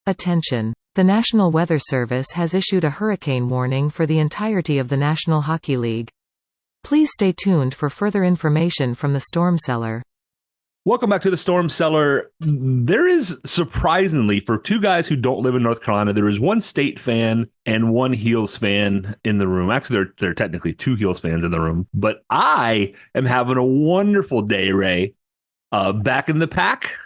Attention! The National Weather Service has issued a hurricane warning for the entirety of the National Hockey League. Please stay tuned for further information from the Storm Cellar. Welcome back to the Storm Cellar. There is, surprisingly, for two guys who don't live in North Carolina, there is one State fan and one Heels fan in the room. Actually, there are technically two Heels fans in the room. But I am having a wonderful day, Ray. Back in the pack.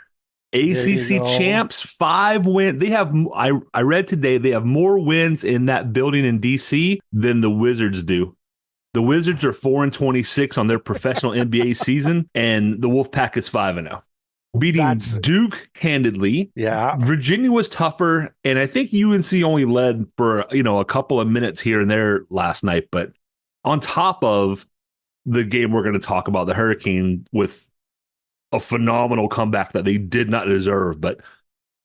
ACC champs, 5 wins. They have, I read today, they have more wins in that building in D.C. than the Wizards do. The Wizards are 4-26 on their professional NBA season, and the Wolfpack is 5-0, beating Duke handedly. Yeah, Virginia was tougher, and I think UNC only led for a couple of minutes here and there last night. But on top of the game, we're going to talk about the Hurricane with a phenomenal comeback that they did not deserve. But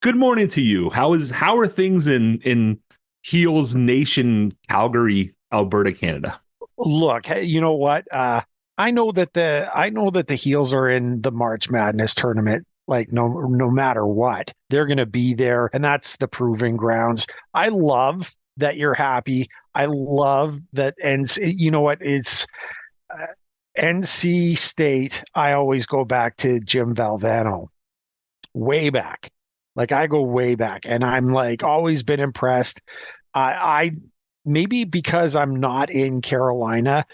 good morning to you. How are things in Heels Nation, Calgary, Alberta, Canada? Look, you know what? I know that the Heels are in the March Madness tournament. Like no matter what, they're going to be there, and that's the proving grounds. I love that you're happy. I love that, and you know what? It's NC State. I always go back to Jim Valvano, way back. Like I go way back, and I'm like always been impressed. I maybe because I'm not in Carolina,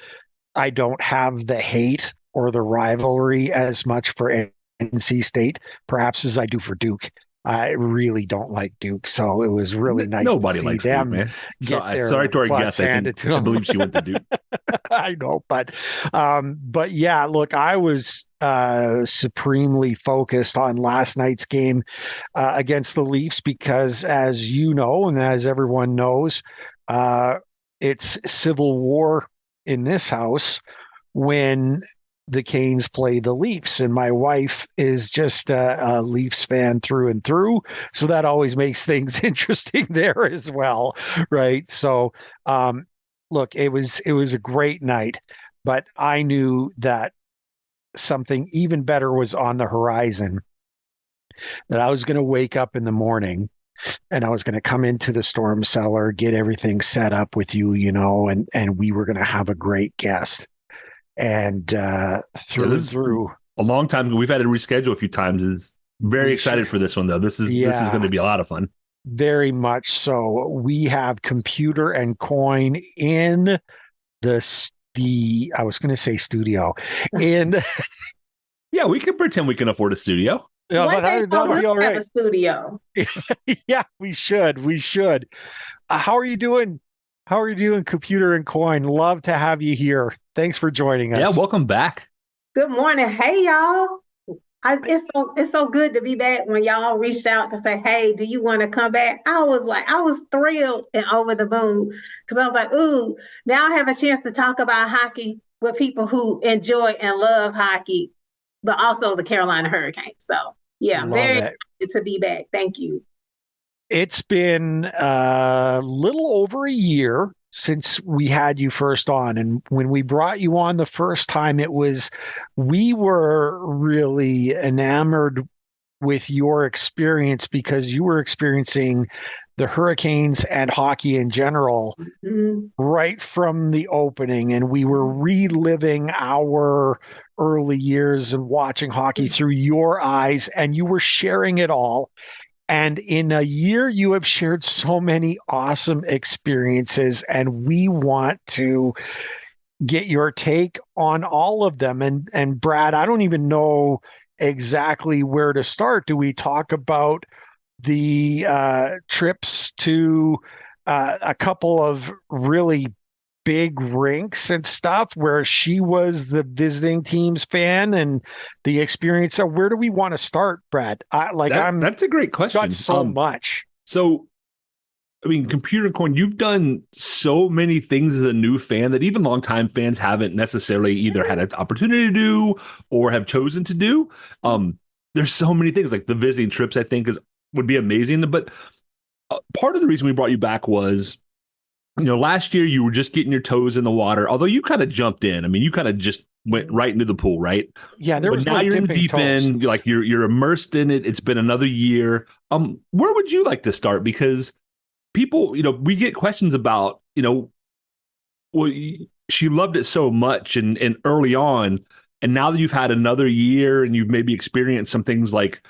I don't have the hate or the rivalry as much for NC State, perhaps as I do for Duke. I really don't like Duke, so it was really nice Nobody to see likes them Duke, man. get their sorry to our guest. I believe she went to Duke. I know, but yeah, look, I was supremely focused on last night's game against the Leafs because, as you know, and as everyone knows, it's civil war in this house when the Canes play the Leafs, and my wife is just a Leafs fan through and through, so that always makes things interesting there as well, right? So look, it was a great night, but I knew that something even better was on the horizon, that I was going to wake up in the morning and I was going to come into the Storm Cellar, get everything set up with you, and we were going to have a great guest. And through a long time. We've had to reschedule a few times. Is very excited for this one, though. This is going to be a lot of fun. Very much so. We have Computer and Coin in the I was going to say studio. And yeah, we can pretend we can afford a studio. Yeah, but that'll be all right. Have a studio. Yeah, we should. How are you doing? How are you doing, Computer and Coin? Love to have you here. Thanks for joining us. Yeah, welcome back. Good morning. Hey, y'all. It's so good to be back. When y'all reached out to say, hey, do you want to come back? I was thrilled and over the moon because I was like, ooh, now I have a chance to talk about hockey with people who enjoy and love hockey, but also the Carolina Hurricanes. So yeah, very excited to be back. Thank you. It's been a little over a year since we had you first on. And when we brought you on the first time, we were really enamored with your experience because you were experiencing the Hurricanes and hockey in general right from the opening. And we were reliving our early years and watching hockey through your eyes, and you were sharing it all. And in a year, you have shared so many awesome experiences, and we want to get your take on all of them. And Brad, I don't even know exactly where to start. Do we talk about the trips to a couple of really big rinks and stuff where she was the visiting team's fan and the experience? So where do we want to start, Brad? That's a great question. Got so much. So, I mean, Computer and Coin, you've done so many things as a new fan that even longtime fans haven't necessarily either had an opportunity to do or have chosen to do. There's so many things, like the visiting trips, I think would be amazing. But part of the reason we brought you back was, last year you were just getting your toes in the water, although you kind of jumped in. I mean, you kind of just went right into the pool, right? Yeah, there But was now no you're in the dipping deep toes. end. You're immersed in it. It's been another year. Where would you like to start? Because people, we get questions about, well, she loved it so much and early on, and now that you've had another year and you've maybe experienced some things like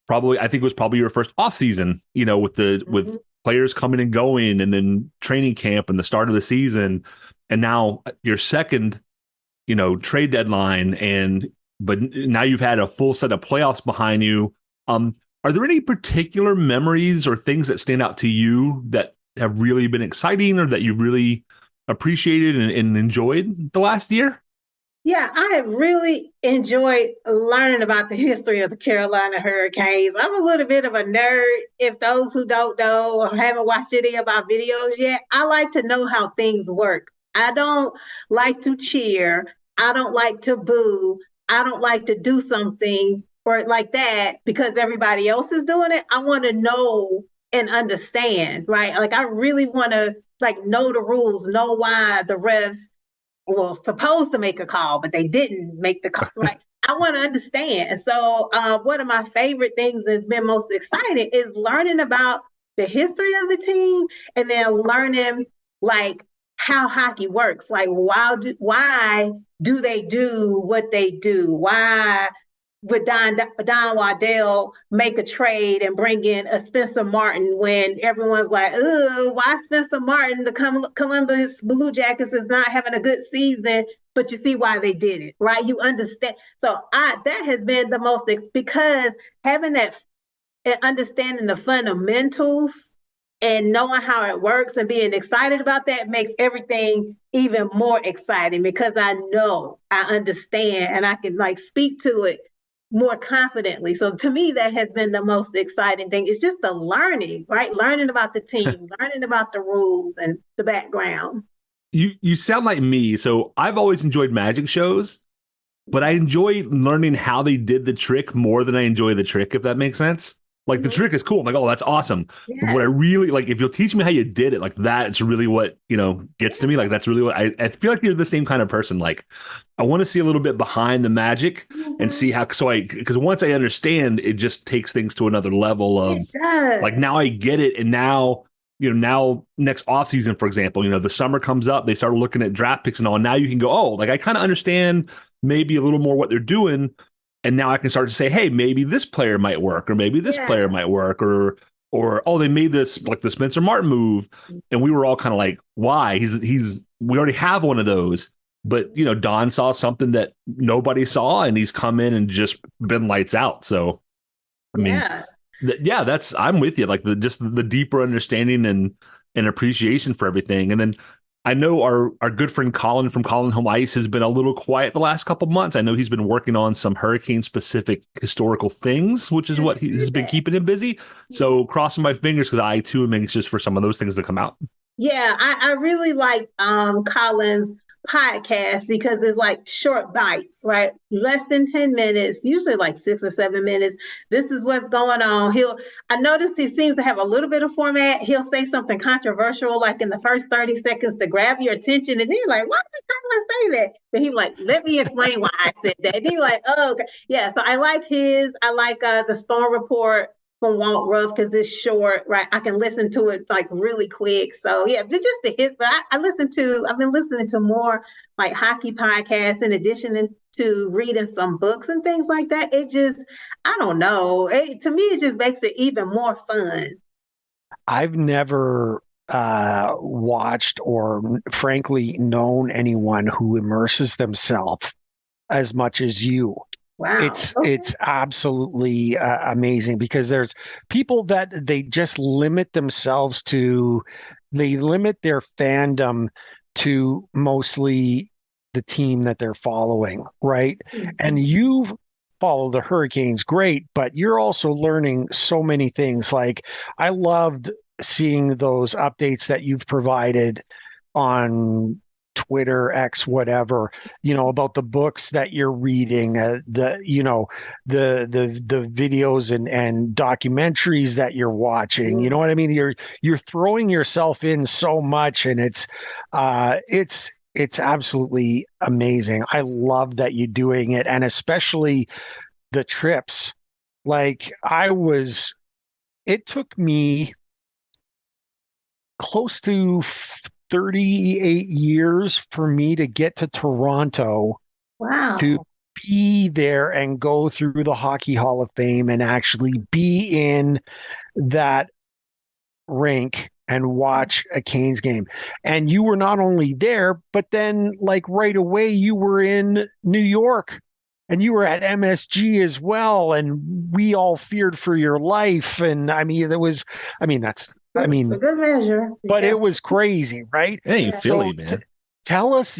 probably, I think it was probably your first off season, with players coming and going, and then training camp and the start of the season, and now your second, trade deadline, but now you've had a full set of playoffs behind you. Are there any particular memories or things that stand out to you that have really been exciting or that you really appreciated and enjoyed the last year? Yeah, I have really enjoyed learning about the history of the Carolina Hurricanes. I'm a little bit of a nerd. If those who don't know or haven't watched any of our videos yet, I like to know how things work. I don't like to cheer. I don't like to boo. I don't like to do something or like that because everybody else is doing it. I want to know and understand, right? Like I really want to know the rules, know why the refs well supposed to make a call, but they didn't make the call. Like I want to understand. And so one of my favorite things that's been most exciting is learning about the history of the team and then learning like how hockey works. Like why do they do what they do? Why would Don Waddell make a trade and bring in a Spencer Martin when everyone's like, oh, why Spencer Martin? The Columbus Blue Jackets is not having a good season, but you see why they did it, right? You understand. So that has been the most, because having that and understanding the fundamentals and knowing how it works and being excited about that makes everything even more exciting because I know, I understand, and I can speak to it more confidently. So to me, that has been the most exciting thing. It's just the learning, right? Learning about the team, learning about the rules and the background. You sound like me. So I've always enjoyed magic shows, but I enjoy learning how they did the trick more than I enjoy the trick, if that makes sense. Like the trick is cool. I'm like, oh, that's awesome. Yeah. But what I really like, if you'll teach me how you did it, like that's really what, gets to me. Like that's really what I feel like you're the same kind of person. Like I want to see a little bit behind the magic and see how, because once I understand, it just takes things to another level of like, now I get it. And now, now next offseason, for example, the summer comes up, they start looking at draft picks and all. And now you can go, oh, like I kind of understand maybe a little more what they're doing. And now I can start to say, hey, maybe this player might work, or maybe this player might work, or oh, they made this like the Spencer Martin move, and we were all kind of like, why? We already have one of those, but Don saw something that nobody saw, and he's come in and just been lights out. So, I mean, that's I'm with you. Like just the deeper understanding and appreciation for everything, and then. I know our good friend Colin from Colin Home Ice has been a little quiet the last couple of months. I know he's been working on some hurricane-specific historical things, which is what has been keeping him busy. So crossing my fingers because I, too, am anxious for some of those things to come out. Yeah, I really like Colin's podcast because it's like short bites, right? Less than 10 minutes, usually like 6 or 7 minutes. This is what's going on. I noticed he seems to have a little bit of format. He'll say something controversial like in the first 30 seconds to grab your attention. And then you're like, why did I say that? But he's like, let me explain why I said that. And then you're like, oh, okay. Yeah, so I like I like the Storm Report from Walt Ruff because it's short, right? I can listen to it like really quick. So yeah, but just the hits. But I've been listening to more like hockey podcasts in addition to reading some books and things like that. It just, I don't know. To me, it just makes it even more fun. I've never watched or frankly known anyone who immerses themselves as much as you. Wow. It's absolutely amazing because there's people that they just limit themselves to, they limit their fandom to mostly the team that they're following, right? Mm-hmm. And you follow the Hurricanes, great, but you're also learning so many things. Like I loved seeing those updates that you've provided on Twitter, X, whatever, about the books that you're reading, the videos and documentaries that you're watching. You know what I mean? You're throwing yourself in so much, and it's it's absolutely amazing. I love that you're doing it, and especially the trips. Like it took me close to 38 years for me to get to Toronto to Wow. be there and go through the Hockey Hall of Fame and actually be in that rink and watch a Canes game. And you were not only there, but then like right away you were in New York and you were at MSG as well. And we all feared for your life. And I mean, For good measure. but Yeah. it was crazy, right? It ain't Yeah. Philly, So man. tell us,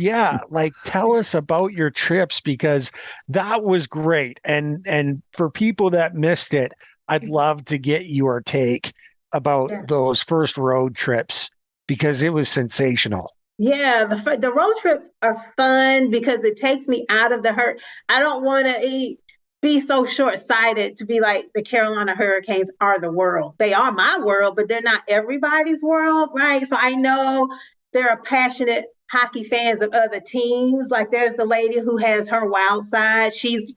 tell us about your trips because that was great. And for people that missed it, I'd love to get your take about Yeah. those first road trips because it was sensational. Yeah, the road trips are fun because it takes me out of the hurt. I don't want to be so short-sighted to be like the Carolina Hurricanes are the world. They are my world, but they're not everybody's world, right? So I know there are passionate hockey fans of other teams. Like there's the lady who has her Wild side. She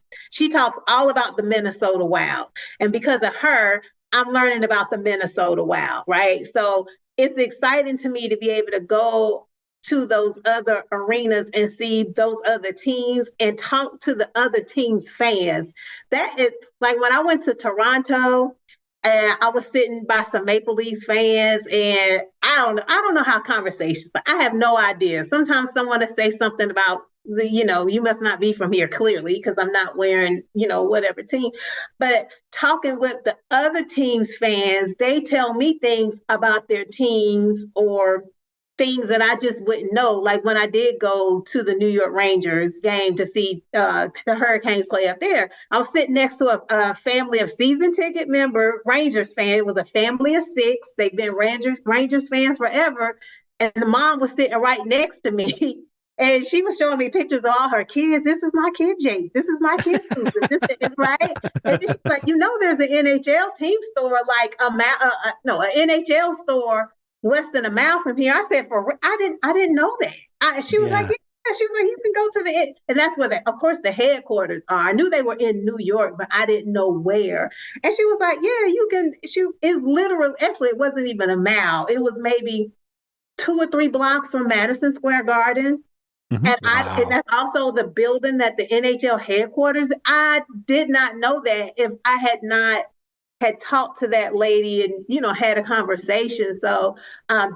talks all about the Minnesota Wild, and because of her, I'm learning about the Minnesota Wild, right? So it's exciting to me to be able to go to those other arenas and see those other teams and talk to the other teams' fans. That is like when I went to Toronto and I was sitting by some Maple Leafs fans and I don't know how conversations, I have no idea. Sometimes someone will say something about you must not be from here clearly because I'm not wearing, whatever team. But talking with the other team's fans, they tell me things about their teams or things that I just wouldn't know. Like when I did go to the New York Rangers game to see the Hurricanes play up there, I was sitting next to a family of season ticket member Rangers fan. It was a family of six. They've been Rangers fans forever. And the mom was sitting right next to me. And she was showing me pictures of all her kids. This is my kid, Jake. This is my kid, Susan. This is right. And she's like, there's an NHL team store, like an NHL store less than a mile from here. I said, I didn't know that. She was like, yeah. She was like, you can go to and that's where of course the headquarters are. I knew they were in New York, but I didn't know where. And she was like, yeah, you can. It's literally, actually, it wasn't even a mile. It was maybe 2 or 3 blocks from Madison Square Garden. Mm-hmm. Wow. And that's also the building that the NHL headquarters. I did not know that if I had not had talked to that lady and had a conversation. So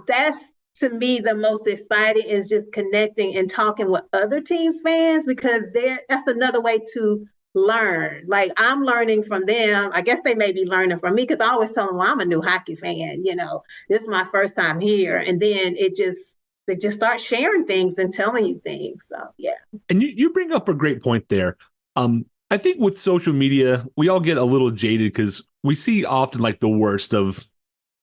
that's to me the most exciting is just connecting and talking with other teams fans because that's another way to learn. Like I'm learning from them. I guess they may be learning from me because I always tell them, well, I'm a new hockey fan. This is my first time here, and then they just start sharing things and telling you things. So yeah. And you bring up a great point there. I think with social media, we all get a little jaded because we see often like the worst of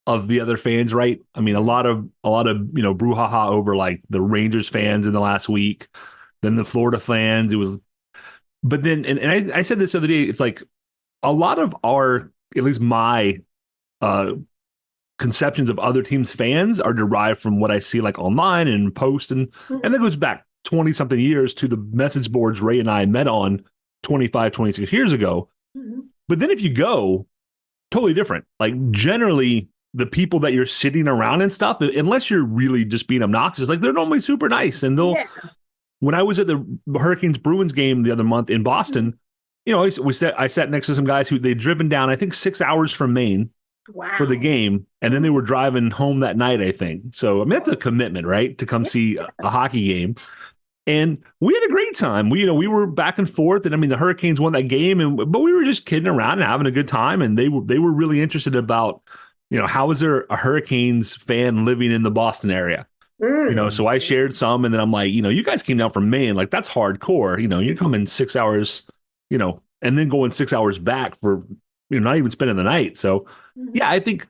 the other fans, right? I mean, a lot of brouhaha over like the Rangers fans in the last week, then the Florida fans. But then, and I said this the other day, it's like a lot of at least my conceptions of other teams' fans are derived from what I see like online and post, and that goes back 20 something years to the message boards Ray and I met on 25, 26 years ago. Mm-hmm. But then if you go, totally different. Like generally the people that you're sitting around and stuff, unless you're really just being obnoxious, like they're normally super nice. And when I was at the Hurricanes Bruins game the other month in Boston, I sat next to some guys who they'd driven down, I think 6 hours from Maine for the game. And then they were driving home that night, I think. So I mean, that's a commitment, right? To come see a hockey game. And we had a great time. We were back and forth, and I mean the Hurricanes won that game, but we were just kidding around and having a good time. And they were really interested about, how is there a Hurricanes fan living in the Boston area? So I shared some, and then I'm like, you guys came down from Maine, like that's hardcore. You're coming 6 hours, and then going 6 hours back for not even spending the night. So yeah, I think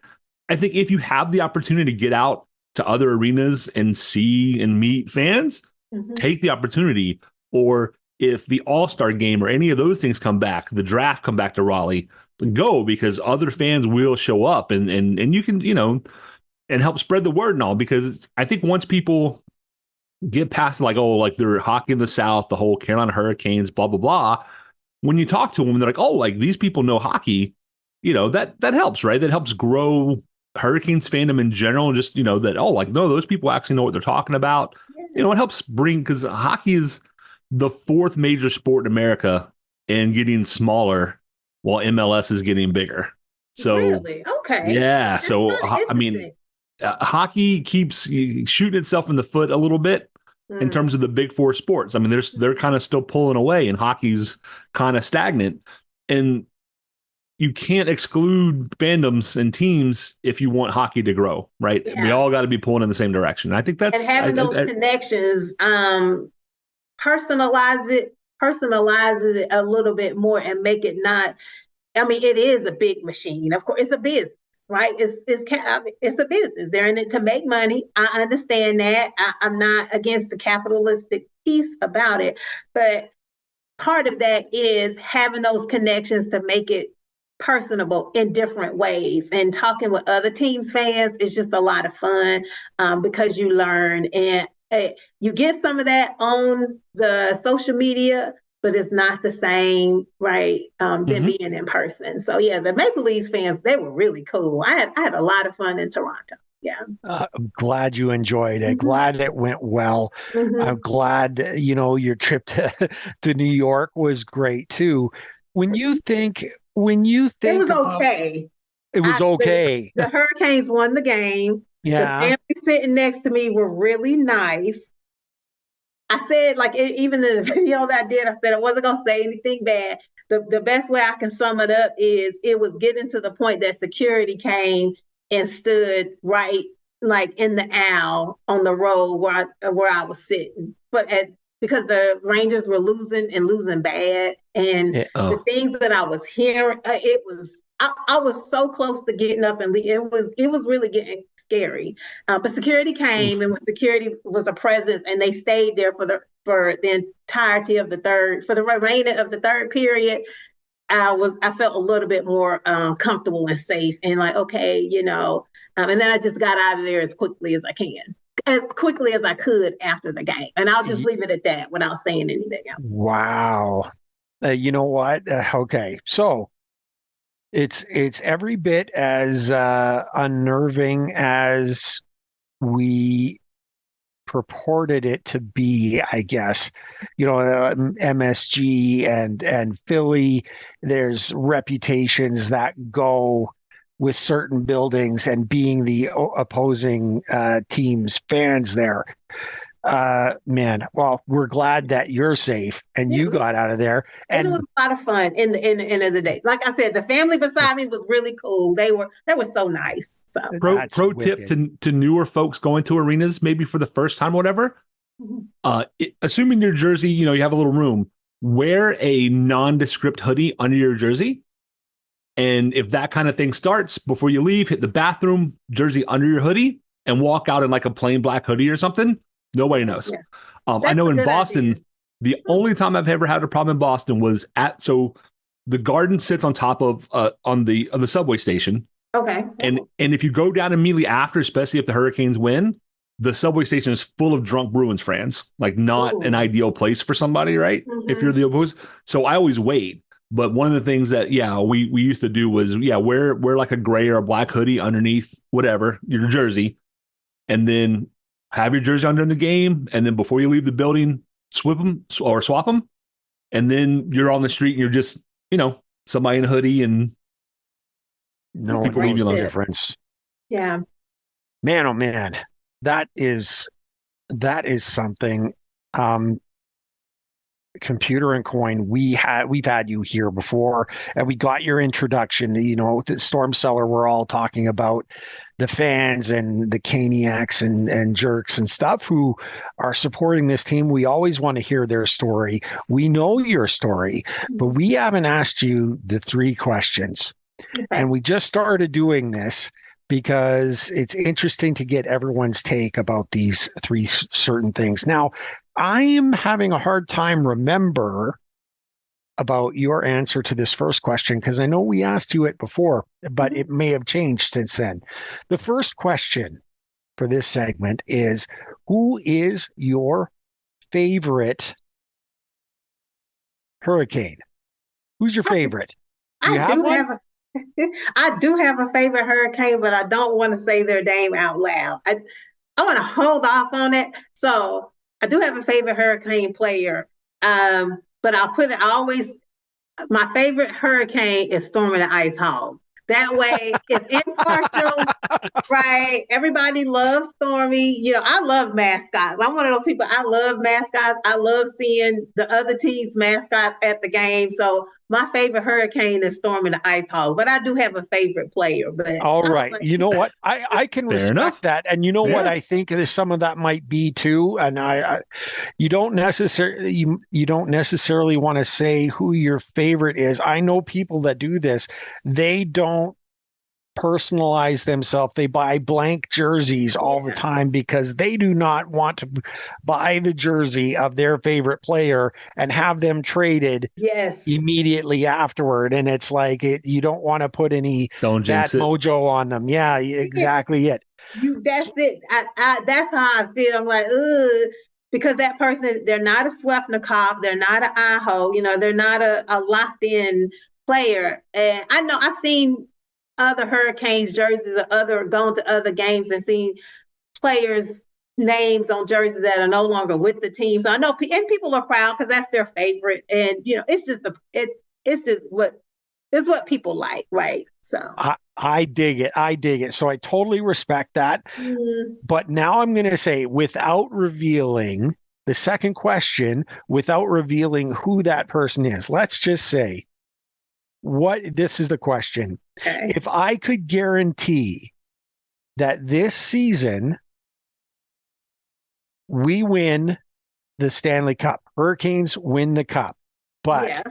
if you have the opportunity to get out to other arenas and see and meet fans. Take the opportunity. Or if the All-Star game or any of those things come back, the draft come back to Raleigh, go, because other fans will show up and you can, and help spread the word and all, because I think once people get past like, oh, like they're hockey in the South, the whole Carolina Hurricanes, blah, blah, blah. When you talk to them, they're like, oh, like these people know hockey, that helps, right? That helps grow Hurricanes fandom in general. And just, that, oh, like, no, those people actually know what they're talking about. It helps bring, because hockey is the fourth major sport in America and getting smaller while MLS is getting bigger. So, really? Okay. yeah. That's So, kinda I mean, interesting. hockey keeps shooting itself in the foot a little bit in terms of the big four sports. I mean, they're kind of still pulling away, and hockey's kind of stagnant. And you can't exclude fandoms and teams if you want hockey to grow, right? Yeah. We all got to be pulling in the same direction. I think that's And having those connections, personalizes it a little bit more and make it not. I mean, it is a big machine. Of course, it's a business, right? It's a business. They're in it to make money. I understand that. I'm not against the capitalistic piece about it, but part of that is having those connections to make it personable in different ways. And talking with other teams fans is just a lot of fun, because you learn, and you get some of that on the social media, but it's not the same, right? Than being in person. So yeah, the Maple Leafs fans, they were really cool. I had a lot of fun in Toronto. Yeah. I'm glad you enjoyed it. Glad it went well. I'm glad, your trip to New York was great too. When you think it was about, okay. It was okay. The Hurricanes won the game. Yeah. The family sitting next to me were really nice. I said, like, even in the video that I did, I said I wasn't going to say anything bad. The best way I can sum it up is it was getting to the point that security came and stood right, like in the aisle on the road where I was sitting. But because the Rangers were losing bad, and the things that I was hearing, I was so close to getting up and leave. It was really getting scary. But security came, and when security was a presence, and they stayed there for the entirety of for the remainder of the third period. I felt a little bit more comfortable and safe, and like, okay, and then I just got out of there as quickly as I could after the game. And I'll just leave it at that without saying anything else. Wow. You know what? Okay. So it's every bit as unnerving as we purported it to be, I guess. MSG and Philly, there's reputations that go with certain buildings and being the opposing team's fans there. Man, well, we're glad that you're safe and you got out of there. And it was a lot of fun in the end of the day. Like I said, the family beside me was really cool. They were so nice. So pro tip to newer folks going to arenas, maybe for the first time, whatever. Assuming your jersey, you have a little room, wear a nondescript hoodie under your jersey. And if that kind of thing starts, before you leave, hit the bathroom, jersey under your hoodie, and walk out in like a plain black hoodie or something. Nobody knows. Yeah. I know in Boston, idea. The only time I've ever had a problem in Boston was so the Garden sits on top of on the subway station. Okay. And if you go down immediately after, especially if the Hurricanes win, the subway station is full of drunk Bruins fans. Like not an ideal place for somebody, right? If you're the opposed. So I always wait. But one of the things that, we used to do was, wear like a gray or a black hoodie underneath whatever, your jersey, and then have your jersey under in the game. And then before you leave the building, swap them. And then you're on the street and you're just, somebody in a hoodie and no one knows the difference. Yeah. Man, oh man, that is something. Computer and Coin, we've had you here before, and we got your introduction. The Storm Cellar, we're all talking about the fans and the Caniacs and jerks and stuff who are supporting this team. We always want to hear their story. We know your story, but we haven't asked you the 3 questions. Okay. And we just started doing this because it's interesting to get everyone's take about these 3 certain things. Now, I am having a hard time remember about your answer to this first question because I know we asked you it before, but it may have changed since then. The first question for this segment is, Who is your favorite Hurricane? Who's your favorite? Do you have one? I do have a favorite Hurricane, but I don't want to say their name out loud. I want to hold off on it. So I do have a favorite Hurricane player. But my favorite Hurricane is Stormy the Ice Hog. That way it's impartial, right? Everybody loves Stormy. I love mascots. I'm one of those people. I love mascots. I love seeing the other team's mascots at the game. So my favorite Hurricane is Stormy the Ice Hog. But I do have a favorite player. But all right, you know what? I can respect that, and you know what? I think some of that might be too. And you don't necessarily want to say who your favorite is. I know people that do this. They don't personalize themselves. They buy blank jerseys all the time because they do not want to buy the jersey of their favorite player and have them traded immediately afterward. And it's like you don't want to put any bad mojo on them. Yeah, exactly it. That's it. That's how I feel. I'm like, ugh. Because that person, they're not a Swefnikov, they're not an Aho, they're not a locked in player. And I know I've seen other Hurricanes jerseys or gone to other games and seen players' names on jerseys that are no longer with the team. So I know, and people are proud because that's their favorite. And it's just what people like, right? So I dig it. So I totally respect that. But now I'm going to say, without revealing the second question, without revealing who that person is, let's just say, this is the question. Okay. If I could guarantee that this season we win the Stanley Cup, Hurricanes win the Cup, but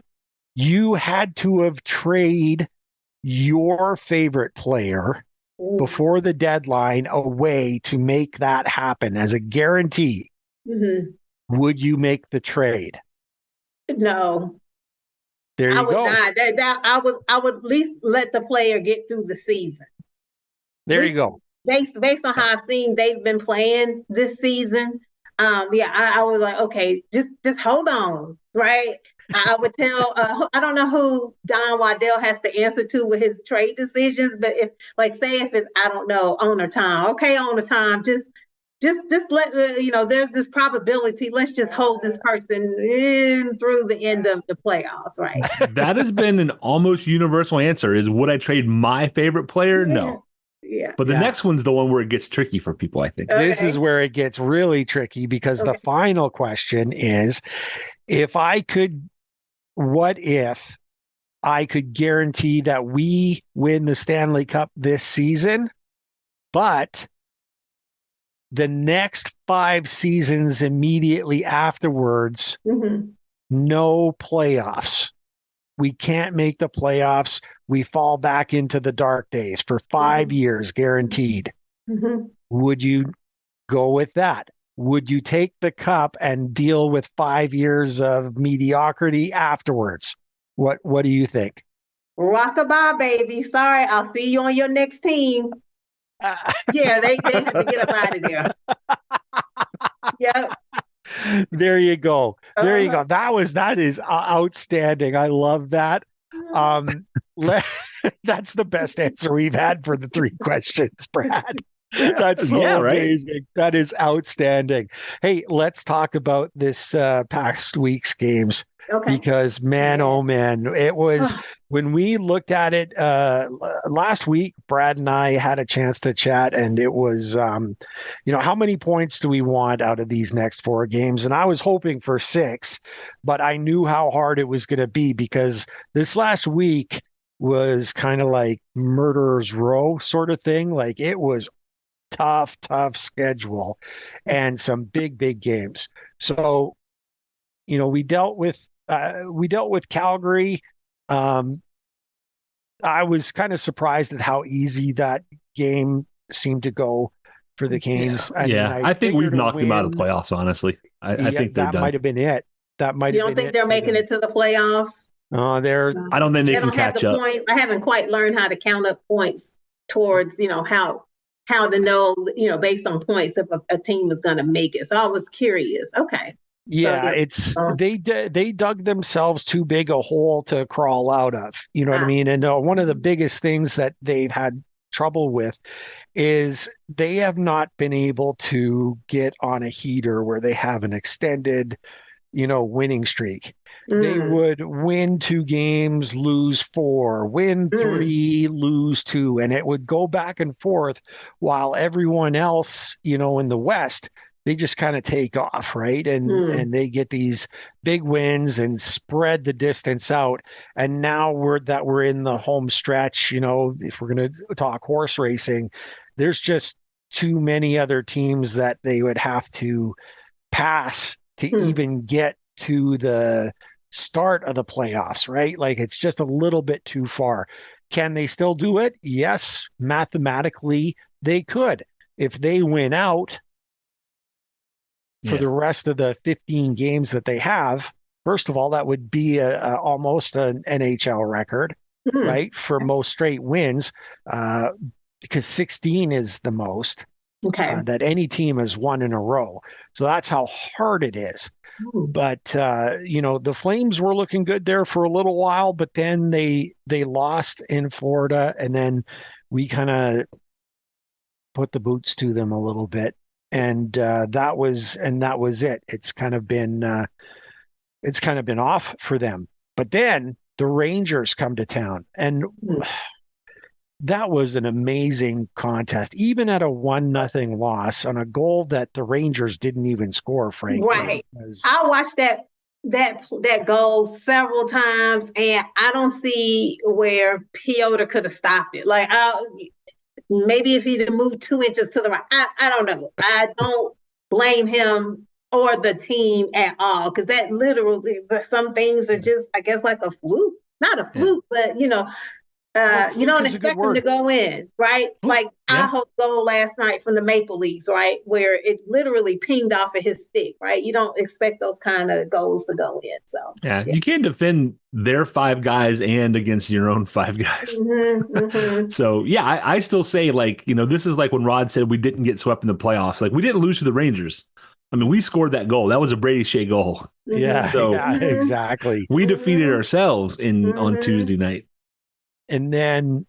you had to have traded your favorite player before the deadline away to make that happen as a guarantee, would you make the trade? No. There you go. I would not. I would at least let the player get through the season. There you go. Based on how I've seen they've been playing this season, I was like, okay, just hold on, right? I would tell. I don't know who Don Waddell has to answer to with his trade decisions, but if it's I don't know, owner time. Okay, owner time. Just let there's this probability. Let's just hold this person in through the end of the playoffs, right? That has been an almost universal answer. Is would I trade my favorite player? No. Yeah. But the next one's the one where it gets tricky for people, I think. This is where it gets really tricky because the final question is, what if I could guarantee that we win the Stanley Cup this season, but the next 5 seasons immediately afterwards, no playoffs. We can't make the playoffs. We fall back into the dark days for 5 years, guaranteed. Would you go with that? Would you take the cup and deal with 5 years of mediocrity afterwards? What do you think? Rockabye, baby. Sorry, I'll see you on your next team. They have to get up out of there. Yep. There you go. There you go. That is outstanding. I love that. That's the best answer we've had for the 3 questions, Brad. That's so amazing. Right? That is outstanding. Hey, let's talk about this past week's games. Okay. Because oh man, it was when we looked at it last week, Brad and I had a chance to chat, and it was, how many points do we want out of these next 4 games? And I was hoping for 6, but I knew how hard it was going to be because this last week was kind of like murderer's row sort of thing. Like it was tough schedule and some big games. So, we dealt with Calgary. I was kind of surprised at how easy that game seemed to go for the Canes. I think we've knocked them out of the playoffs, honestly. I think that might have been it. You don't think they're making it to the playoffs? I don't think they can catch up. Points. I haven't quite learned how to count up points towards, how how to know, based on points if a team is going to make it. So I was curious. Okay. Yeah, So they dug themselves too big a hole to crawl out of. You know what I mean? And one of the biggest things that they've had trouble with is they have not been able to get on a heater where they have an extended, winning streak. They would win 2 games, lose 4, win 3, lose 2, and it would go back and forth while everyone else, in the West, they just kind of take off, right? And they get these big wins and spread the distance out. And now we're in the home stretch, if we're going to talk horse racing, there's just too many other teams that they would have to pass to even get to the start of the playoffs, right? Like it's just a little bit too far. Can they still do it? Yes, mathematically they could. If they win out for the rest of the 15 games that they have, first of all, that would be almost an NHL record, right? For most straight wins, because 16 is the most that any team has won in a row. So that's how hard it is. But the Flames were looking good there for a little while, but then they lost in Florida, and then we kind of put the boots to them a little bit, and that was it. It's kind of been off for them. But then the Rangers come to town, and that was an amazing contest, even at a 1-0 loss on a goal that the Rangers didn't even score, frankly. Right. I watched that goal several times, and I don't see where Piotr could have stopped it. Like, maybe if he'd have moved 2 inches to the right, I don't know. I don't blame him or the team at all, because that literally, some things are just, I guess, like a fluke. Not a fluke, but you don't expect them to go in, right? Like Aho's goal last night from the Maple Leafs, right? Where it literally pinged off of his stick, right? You don't expect those kind of goals to go in. So you can't defend their 5 guys and against your own 5 guys. So I still say, like, this is like when Rod said we didn't get swept in the playoffs. Like, we didn't lose to the Rangers. I mean, we scored that goal. That was a Brady Shea goal. Exactly. We defeated ourselves on Tuesday night. And then,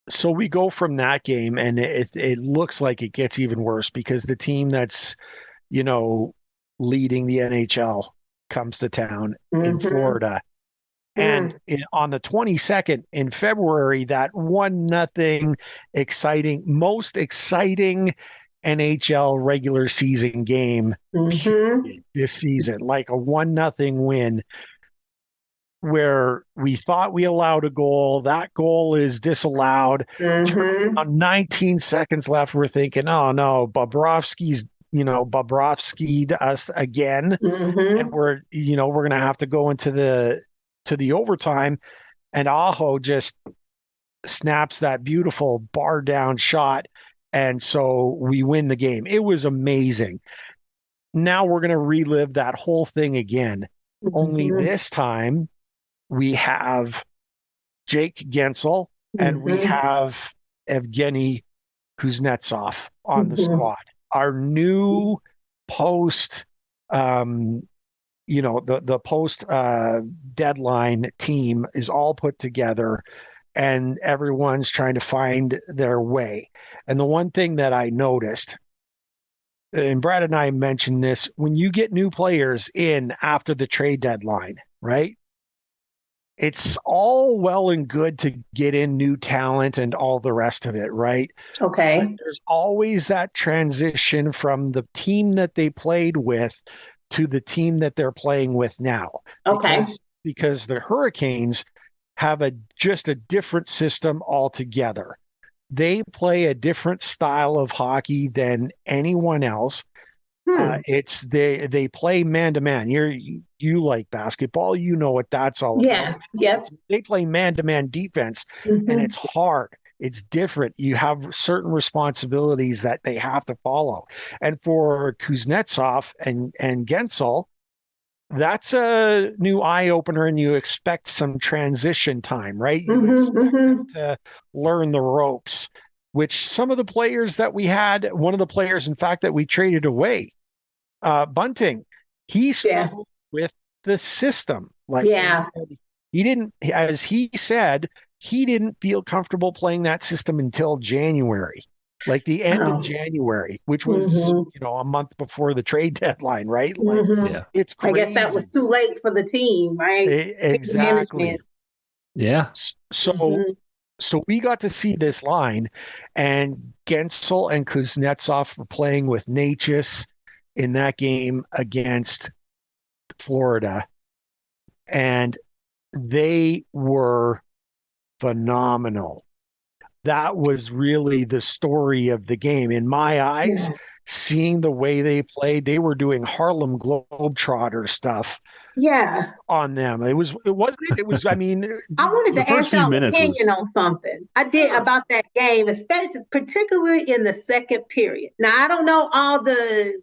so we go from that game, and it looks like it gets even worse because the team that's, leading the NHL comes to town in Florida. And on the 22nd in February, that 1-0 most exciting NHL regular season game this season, like a 1-0 win, where we thought we allowed a goal. That goal is disallowed. 19 seconds left. We're thinking, oh no, Bobrovsky'd us again. And we're going to have to go into the overtime. And Aho just snaps that beautiful bar down shot. And so we win the game. It was amazing. Now we're going to relive that whole thing again. Only this time, we have Jake Gensel and we have Evgeny Kuznetsov on the squad. Our new post, the post deadline team is all put together, and everyone's trying to find their way. And the one thing that I noticed, and Brad and I mentioned this, when you get new players in after the trade deadline, right? It's all well and good to get in new talent and all the rest of it, right? Okay. But there's always that transition from the team that they played with to the team that they're playing with now. Okay. Because the Hurricanes have just a different system altogether. They play a different style of hockey than anyone else. It's they play man to man. You like basketball, you know what that's all about. They play man to man defense, and it's hard. It's different. You have certain responsibilities that they have to follow. And for Kuznetsov and Gensel, that's a new eye opener, and you expect some transition time, right? You expect them to learn the ropes. which some of the players that we had, one of the players, in fact, that we traded away, Bunting, he struggled with the system. Like, he didn't, as he said, he didn't feel comfortable playing that system until January, like the end of January, which was, a month before the trade deadline, right? Like, it's crazy. I guess that was too late for the team, right? Exactly. Yeah. So we got to see this line, and Gensel and Kuznetsov were playing with Natchez in that game against Florida, and they were phenomenal. That was really the story of the game. In my eyes, seeing the way they played, they were doing Harlem Globetrotter stuff on them. It was, I mean, I wanted to ask y'all opinion on something. I did about that game, especially particularly in the second period. Now, I don't know all the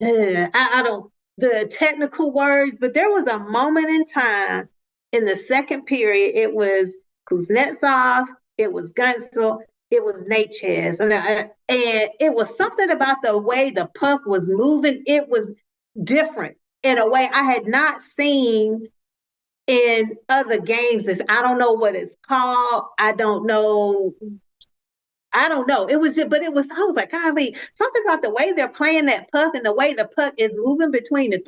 the technical words, but there was a moment in time in the second period. It was Kuznetsov, it was Gunsel, it was Natchez, and it was something about the way the puck was moving. It was different in a way I had not seen in other games. I don't know what it's called. I don't know. It was just, but it was, I was like, golly, something about the way they're playing that puck and the way the puck is moving between the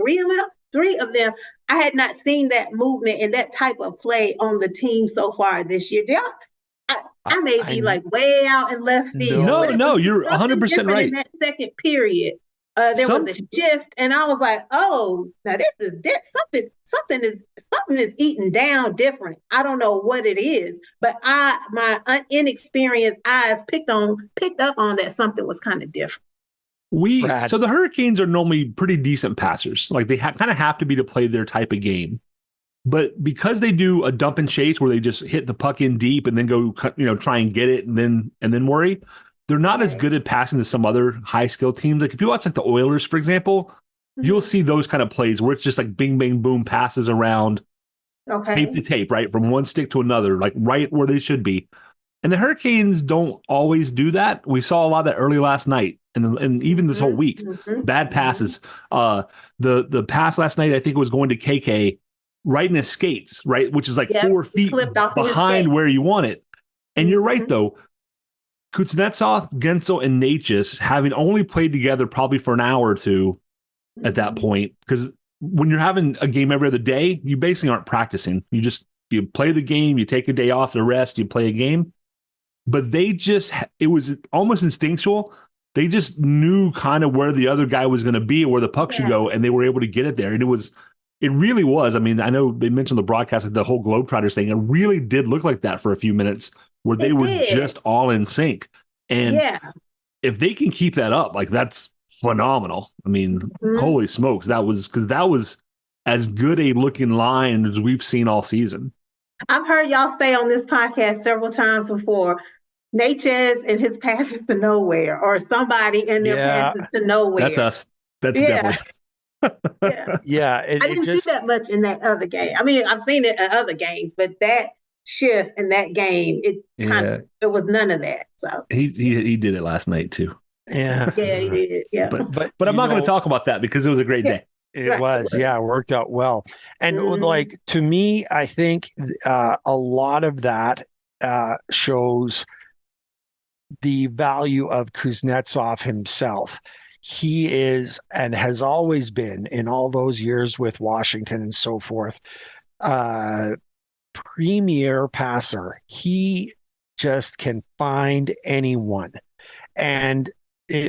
three of them. I had not seen that movement and that type of play on the team so far this year. I may be like way out in left field. No, you're 100% right. In that second period, there was a shift, and I was like, "Oh, now something is eating down different. I don't know what it is, but my inexperienced eyes picked up on that something was kind of different." So the Hurricanes are normally pretty decent passers. Like they kind of have to be to play their type of game. But because they do a dump and chase where they just hit the puck in deep and then go, try and get it and then worry, they're not as good at passing as some other high skill teams. Like if you watch like the Oilers, for example, you'll see those kind of plays where it's just like bing, bang, boom, passes around, tape to tape, right, from one stick to another, like right where they should be. And the Hurricanes don't always do that. We saw a lot of that early last night and even this whole week. Bad passes. The pass last night, I think it was going to KK. Right in his skates, right, which is like 4 feet behind where you want it. And you're right, though. Kuznetsov, Gensel, and Natchez, having only played together probably for an hour or two at that point, because when you're having a game every other day, you basically aren't practicing. You play the game, you take a day off to rest, you play a game. But it was almost instinctual. They just knew kind of where the other guy was going to be or where the puck should go, and they were able to get it there. And it really was. I mean, I know they mentioned the broadcast, like the whole Globetrotters thing. It really did look like that for a few minutes where they were just all in sync. And if they can keep that up, like that's phenomenal. I mean, holy smokes. That was as good a looking line as we've seen all season. I've heard y'all say on this podcast several times before, Natchez and his passes to nowhere, or somebody and their passes to nowhere. That's us. That's definitely. I didn't see that much in that other game. I mean, I've seen it in other games, but that shift in that game, it was none of that. So he did it last night too. He did. Yeah, but I'm not going to talk about that because it was a great day. It was, it worked out well. And like to me, I think a lot of that shows the value of Kuznetsov himself. He is and has always been, in all those years with Washington and so forth, premier passer. He just can find anyone and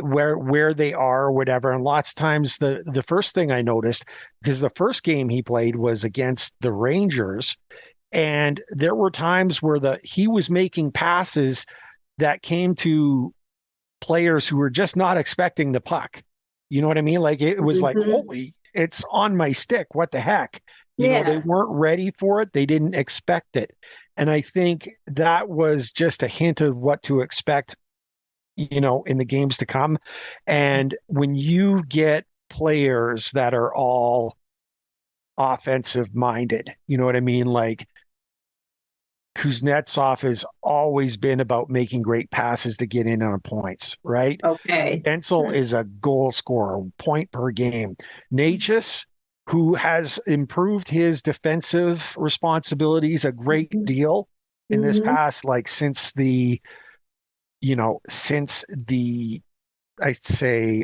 where they are or whatever. And lots of times the first thing I noticed, because the first game he played was against the Rangers, and there were times where he was making passes that came to players who were just not expecting the puck. You know what I mean? Like it was like, holy, it's on my stick. What the heck? You know, they weren't ready for it. They didn't expect it. And I think that was just a hint of what to expect, in the games to come. And when you get players that are all offensive minded, you know what I mean? Like Kuznetsov has always been about making great passes to get in on points, right? Okay. Ensel is a goal scorer, point per game. Necas, who has improved his defensive responsibilities a great deal in this past, like since the I'd say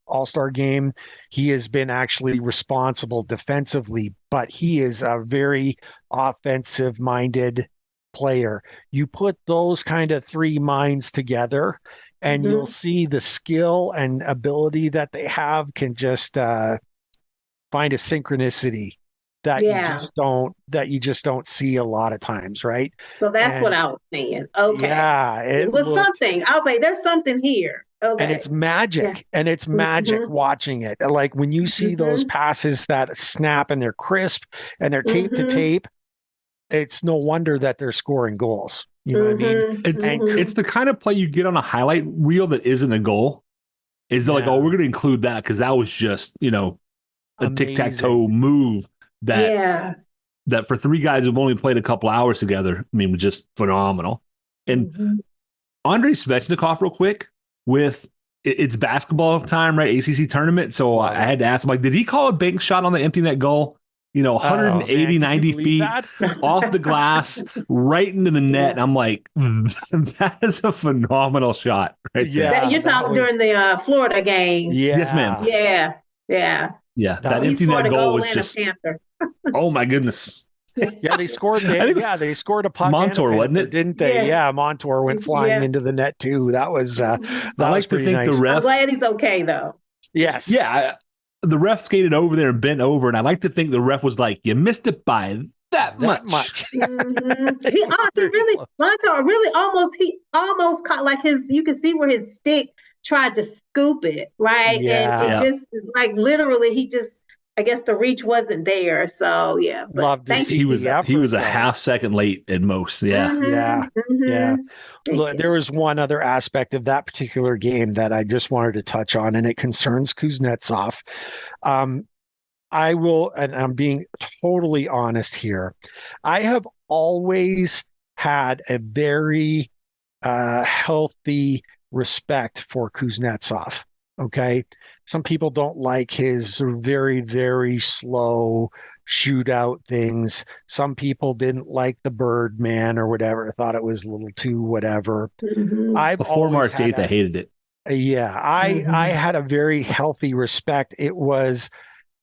all-star game, he has been actually responsible defensively, but he is a very offensive-minded player. You put those kind of three minds together, and you'll see the skill and ability that they have can just find a synchronicity that you just don't see a lot of times, right? So that's what I was saying. Okay. Yeah, it was something. I was like, there's something here. Okay. And it's magic. Yeah. And it's magic watching it. Like when you see those passes that snap and they're crisp and they're tape to tape, it's no wonder that they're scoring goals. You know what I mean? It's the kind of play you get on a highlight reel that isn't a goal. Is like, oh, we're going to include that because that was just, a tic-tac-toe move that for three guys who've only played a couple hours together, I mean, was just phenomenal. And Andrei Svechnikov, real quick, it's basketball time, right? ACC tournament. So I had to ask him, like, did he call a bank shot on the empty net goal? 180, 90 feet off the glass, right into the net. And I'm like, that is a phenomenal shot right there. You're talking during the Florida game. Yeah. Yes, ma'am. Yeah. That empty net goal was just, oh my goodness. Yeah, they scored. They scored a puck. Montour, wasn't it? Didn't they? Yeah, Montour went flying into the net too. That was. I like to think nice. the ref. I'm glad he's okay though. Yes. Yeah, the ref skated over there and bent over, and I like to think the ref was like, "You missed it by that much." Montour really almost caught like his. You can see where his stick tried to scoop it, right? Yeah. And it just like literally, he just. I guess the reach wasn't there, so yeah. Love to see. He was a half second late at most. Yeah. Look, there was one other aspect of that particular game that I just wanted to touch on, and it concerns Kuznetsov. I will, and I'm being totally honest here. I have always had a very healthy respect for Kuznetsov. Okay. Some people don't like his very, very slow shootout things. Some people didn't like the Birdman or whatever, thought it was a little too whatever. Before March 8th, I hated it. Yeah. I had a very healthy respect. It was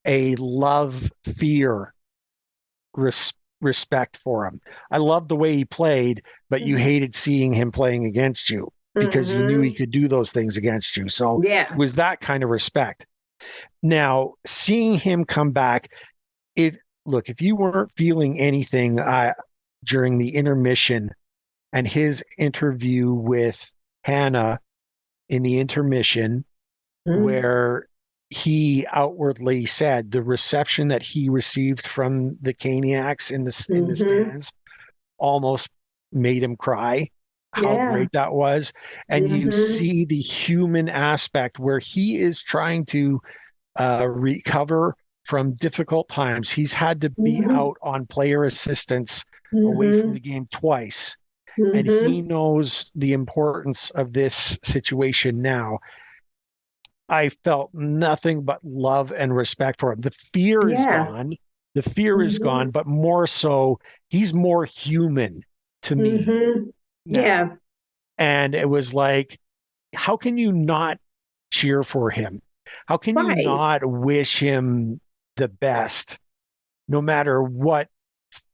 a love-fear respect for him. I loved the way he played, but you hated seeing him playing against you. Because you knew he could do those things against you. So it was that kind of respect. Now, seeing him come back, if you weren't feeling anything during the intermission and his interview with Hannah in the intermission, where he outwardly said the reception that he received from the Caniacs in the stands almost made him cry. How great that was. And you see the human aspect where he is trying to recover from difficult times. He's had to be out on player assistance away from the game twice. And he knows the importance of this situation now. I felt nothing but love and respect for him. The fear is gone. The fear is gone, but more so, he's more human to me. Yeah. And it was like, how can you not cheer for him? How can you not wish him the best, no matter what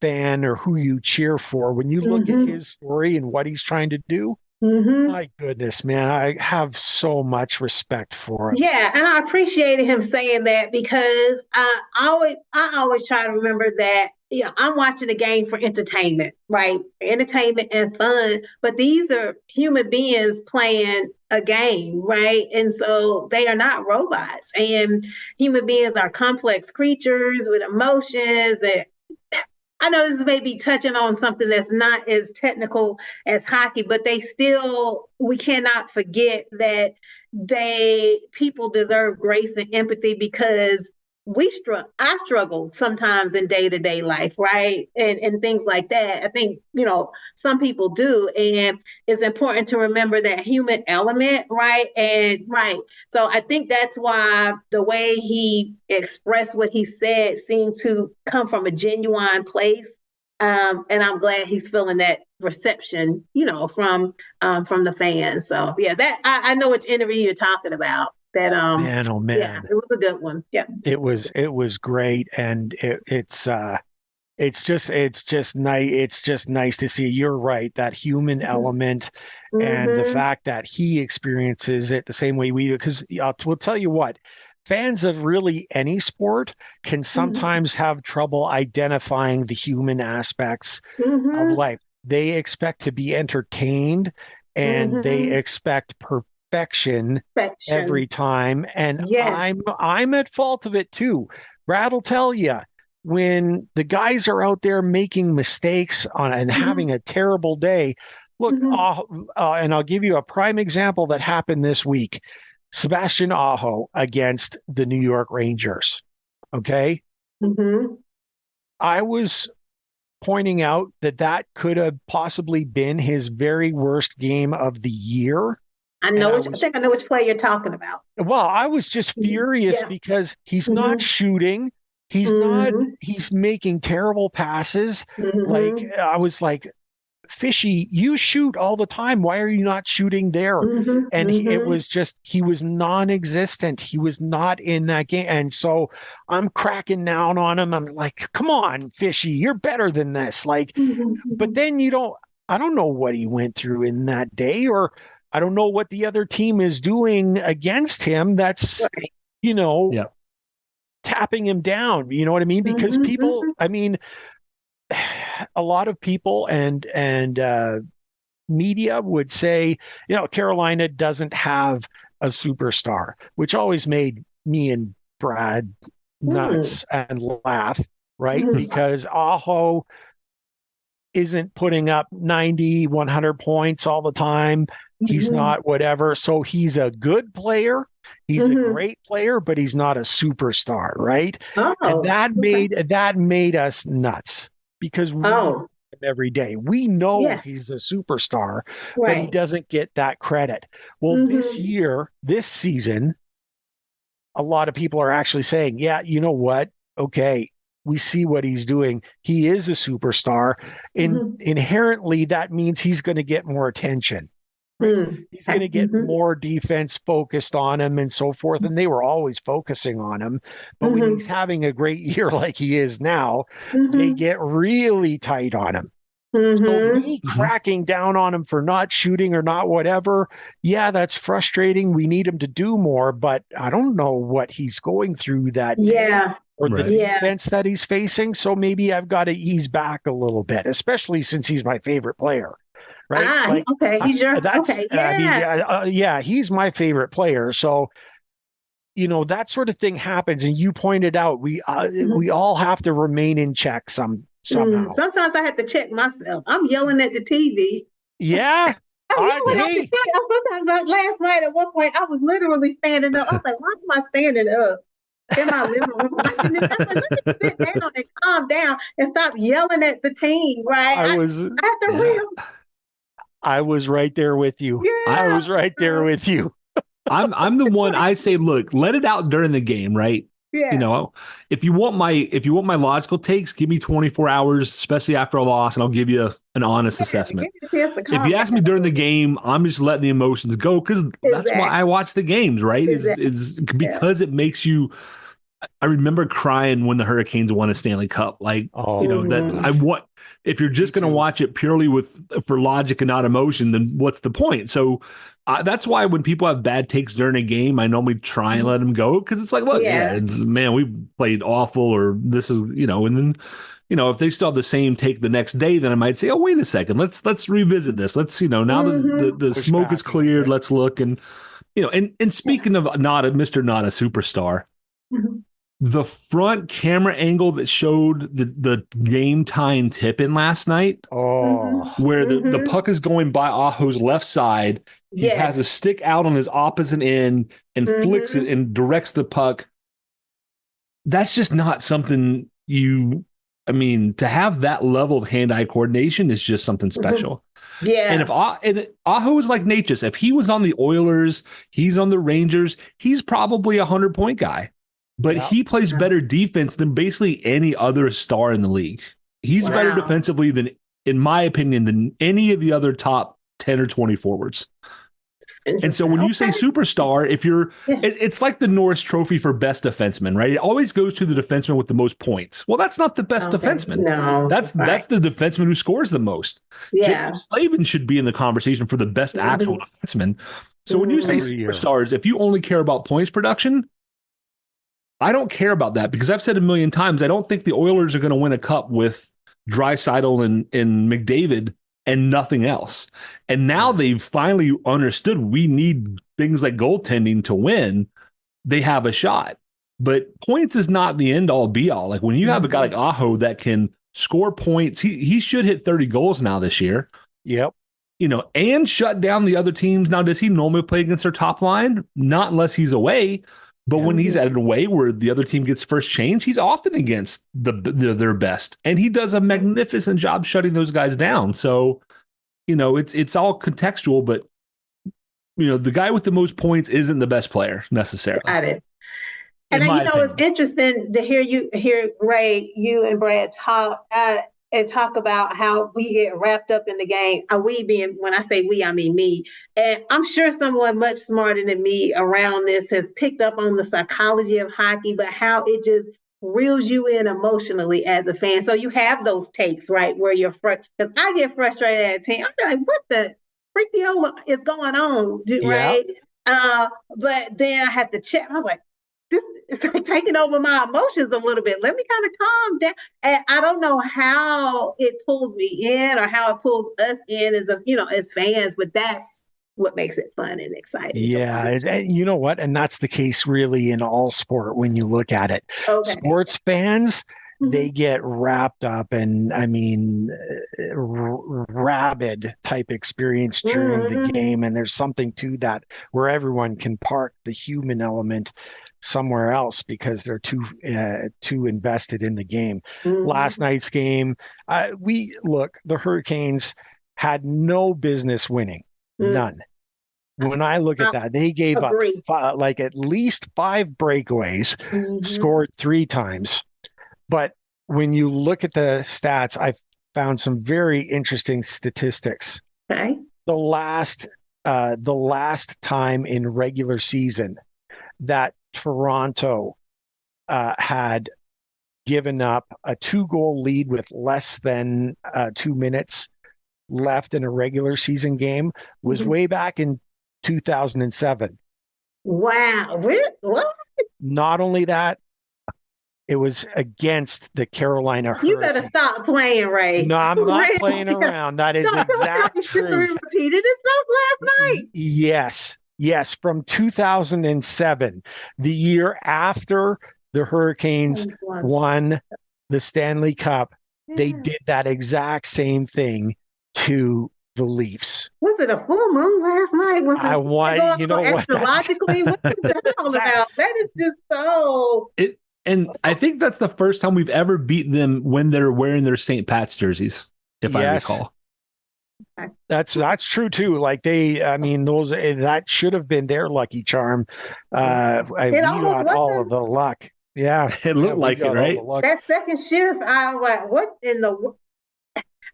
fan or who you cheer for? When you look at his story and what he's trying to do, my goodness, man, I have so much respect for him. Yeah, and I appreciated him saying that because I always try to remember that I'm watching the game for entertainment, right? Entertainment and fun. But these are human beings playing a game, right? And so they are not robots. And human beings are complex creatures with emotions. And I know this may be touching on something that's not as technical as hockey, but we cannot forget that people deserve grace and empathy because I struggle sometimes in day-to-day life, right? And things like that. I think, some people do. And it's important to remember that human element, right? And right. So I think that's why the way he expressed what he said seemed to come from a genuine place. And I'm glad he's feeling that reception, from the fans. So yeah, that I know which interview you're talking about. That Man, oh yeah, man, it was a good one. Yeah. it was great, and it's just nice. It's just nice to see. You're right, that human element, and the Mm-hmm. fact that he experiences it the same way we do. Because we'll tell you what, fans of really any sport can sometimes have trouble identifying the human aspects of Mm-hmm. life. They expect to be entertained, and they Mm-hmm. expect perfection Section. every time. And Yes. I'm at fault of it too. Brad will tell you, when the guys are out there making mistakes and Mm-hmm. having a terrible day. Look, Mm-hmm. and I'll give you a prime example that happened this week. Sebastian Aho against the New York Rangers. Okay. Mm-hmm. I was pointing out that could have possibly been his very worst game of the year. And I think I know which play you're talking about. I was just furious Yeah. because he's not Mm-hmm. shooting. Mm-hmm. He's making terrible passes. Like, Mm-hmm. I was like, Fishy, you shoot all the time. Why are you not shooting there? Mm-hmm. And Mm-hmm. he was non-existent. He was not in that game. And so I'm cracking down on him. I'm like, come on, Fishy, you're better than this. Like, but Mm-hmm. then I don't know what he went through in that day, or I don't know what the other team is doing against him. That's, Right. you know, Yeah. tapping him down. You know what I mean? Because people, Mm-hmm. I mean, a lot of people and media would say, Carolina doesn't have a superstar, which always made me and Brad Mm-hmm. nuts and laugh, right? Mm-hmm. Because Aho isn't putting up 90, 100 points all the time. He's Mm-hmm. not whatever. So he's a good player. He's a Mm-hmm. great player, but he's not a superstar, right? And Oh, okay. that made us nuts because we Oh, watch him every day. We know yeah. he's a superstar, but he Right. doesn't get that credit. Well, Mm-hmm. this season, a lot of people are actually saying, yeah, you know what? Okay, we see what he's doing. He is a superstar. Mm-hmm. Inherently, that means he's going to get more attention, right? Mm. He's going Okay. to get Mm-hmm. more defense focused on him and so forth. And they were always focusing on him. But when he's Mm-hmm. having a great year like he is now, they Mm-hmm. get really tight on him. So Mm-hmm. me cracking down on him for not shooting or not whatever, yeah, that's frustrating. We need him to do more, but I don't know what he's going through that day Yeah. or the Right. Yeah. defense that he's facing. So maybe I've got to ease back a little bit, especially since he's my favorite player, right? Like, Okay. Okay. I mean, Yeah. yeah, he's my favorite player. So, that sort of thing happens. And you pointed out, we Mm-hmm. all have to remain in check somehow. Sometimes I have to check myself. I'm yelling at the TV. Yeah. I'm yelling at the Hey, TV. Last night at one point, I was literally standing up. I was like, why am I standing up in my living room watching this? I was like, let me sit down and calm down and stop yelling at the team, right? I was I have to Yeah. real. I was right there with you. I I Yeah. was right there with you. I'm the one. I say, look, let it out during the game, right? You Yeah. know, if you want my logical takes, give me 24 hours, especially after a loss, and I'll give you an honest Yeah. Give assessment. me a chance to If calm you down ask me a during the little bit. game, I'm just letting the emotions go because that's why Exactly. I watch the games, right? Exactly. Is Yeah. because it makes you. I remember crying when the Hurricanes won a Stanley Cup. Like, Oh, that Mm-hmm. I want. If you're me just going to too. watch it purely for logic and not emotion, then what's the point? So that's why when people have bad takes during a game, I normally try and let them go because it's like, look, yeah, Yeah. man, we played awful, or this is, and then, if they still have the same take the next day, then I might say, oh, wait a second, let's revisit this. Let's, now that Mm-hmm. the Push smoke is back a little cleared, bit. let's look and and Yeah. speaking of not a superstar, Mm-hmm. the front camera angle that showed the game time tip in last night, Oh, where the Mm-hmm. puck is going by Aho's left side, he has a Yes. stick out on his opposite end and flicks it Mm-hmm. and directs the puck that's just not something to have that level of hand-eye coordination is just something special. Yeah. And Aho is like Natchez. If he was on the Oilers, he's on the Rangers, he's probably a 100-point guy. But he plays better defense than basically any other star in the league. He's better defensively than, in my opinion, than any of the other top 10 or 20 forwards. And so when you say superstar, it's like the Norris Trophy for best defenseman, right? It always goes to the defenseman with the most points. Well, that's not the best defenseman. No, that's the defenseman who scores the most. Yeah. Jacob Slavin should be in the conversation for the best actual defenseman. So when you say superstars, if you only care about points production, I don't care about that, because I've said a million times, I don't think the Oilers are going to win a cup with Draisaitl and McDavid and nothing else. And now they've finally understood we need things like goaltending to win. They have a shot. But points is not the end all be all. Like when you have a guy like Aho that can score points, he should hit 30 goals now this year. Yep. And shut down the other teams. Now, does he normally play against their top line? Not unless he's away. But when he's at an away where the other team gets first change, he's often against their best. And he does a magnificent job shutting those guys down. So, it's all contextual, but, the guy with the most points isn't the best player necessarily. Got it. And it's interesting to hear Ray, you and Brad talk and talk about how we get wrapped up in the game. We being, when I say we, I mean me. And I'm sure someone much smarter than me around this has picked up on the psychology of hockey, but how it just reels you in emotionally as a fan. So you have those takes, right, where you're frustrated. Because I get frustrated at a team. I'm like, what the freakiola is going on, right? But then I have to check. I was like, it's like taking over my emotions a little bit. Let me kind of calm down. And I don't know how it pulls me in or how it pulls us in as fans, but that's what makes it fun and exciting. Yeah. You know what? And that's the case really in all sport when you look at it. Okay. Sports fans, they get wrapped up in, rabid type experience during the game. And there's something to that where everyone can park the human element somewhere else because they're too invested in the game. Last night's game, the Hurricanes had no business winning. None. When I look at that, they gave up at least 5 breakaways, scored 3 times. But when you look at the stats, I've found some very interesting statistics. Okay. The last time in regular season that Toronto had given up a 2-goal lead with less than 2 minutes left in a regular season game was way back in 2007. Wow. What? Not only that, it was against the Carolina Hurricanes. You better stop playing, Ray. No, I'm not playing around. That is exact truth. Repeated itself last night. Yes, from 2007, the year after the Hurricanes won the Stanley Cup, they did that exact same thing to the Leafs. Was it a full moon last night? Astrologically, what is that all about? That is just so. And I think that's the first time we've ever beaten them when they're wearing their St. Pat's jerseys, if I recall. That's true too. Like that should have been their lucky charm. We got all of the luck. Yeah, it looked like it, right? That second shift, I was like, what in the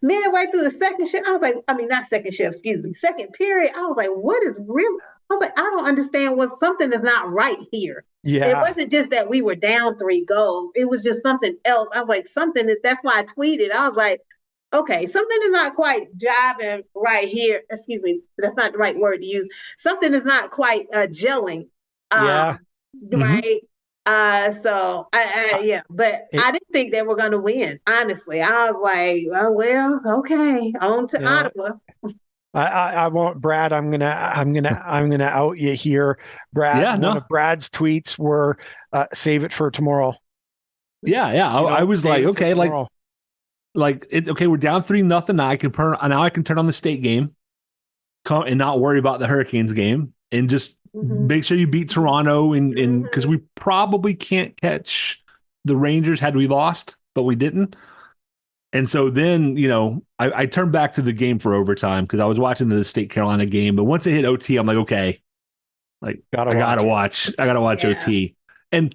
midway through the second shift? I was like, not second shift, excuse me, second period. I was like, what is really? I was like, I don't understand. Something is not right here. Yeah. It wasn't just that we were down 3 goals. It was just something else. I was like, that's why I tweeted. I was like, okay, something is not quite jiving right here. Excuse me, that's not the right word to use. Something is not quite gelling. Right. So but I didn't think they were going to win. Honestly, I was like, oh well, okay, on to Ottawa. I won't, Brad. I'm gonna out you here, Brad. One of Brad's tweets were, "Save it for tomorrow." Yeah. I was like, okay, it's okay. We're down 3-0 now. I can turn on the state game, and not worry about the Hurricanes game, and just make sure you beat Toronto, and because we probably can't catch the Rangers had we lost, but we didn't. And so then, I turned back to the game for overtime because I was watching the State Carolina game. But once it hit OT, I'm like, okay, I gotta watch OT. And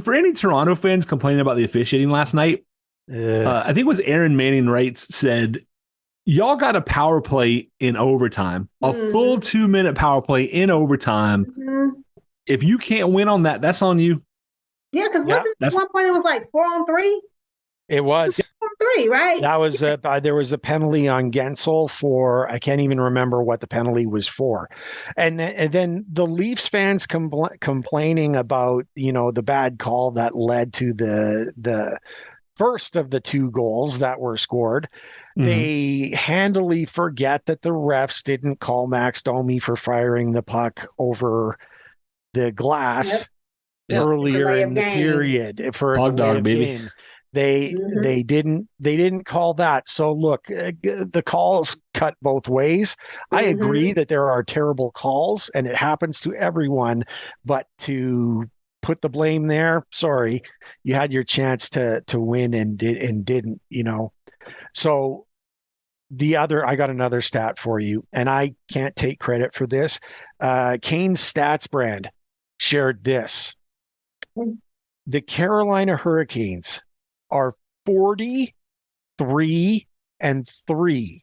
for any Toronto fans complaining about the officiating last night, I think it was Aaron Manning Wrights said, y'all got a power play in overtime, a full 2-minute power play in overtime. If you can't win on that, that's on you. Yeah, because at one point it was like 4-on-3? It was 4-on-3, right? That was there was a penalty on Gensel for, I can't even remember what the penalty was for. And then the Leafs fans complaining about, the bad call that led to the first of the 2 goals that were scored. They handily forget that the refs didn't call Max Domi for firing the puck over the glass earlier in the period for a delay of game. They didn't call that. So look, the calls cut both ways. I agree that there are terrible calls and it happens to everyone, but to put the blame there, sorry, you had your chance to win and didn't, So I got another stat for you, and I can't take credit for this. Kane's Stats brand shared this. The Carolina Hurricanes are 43-3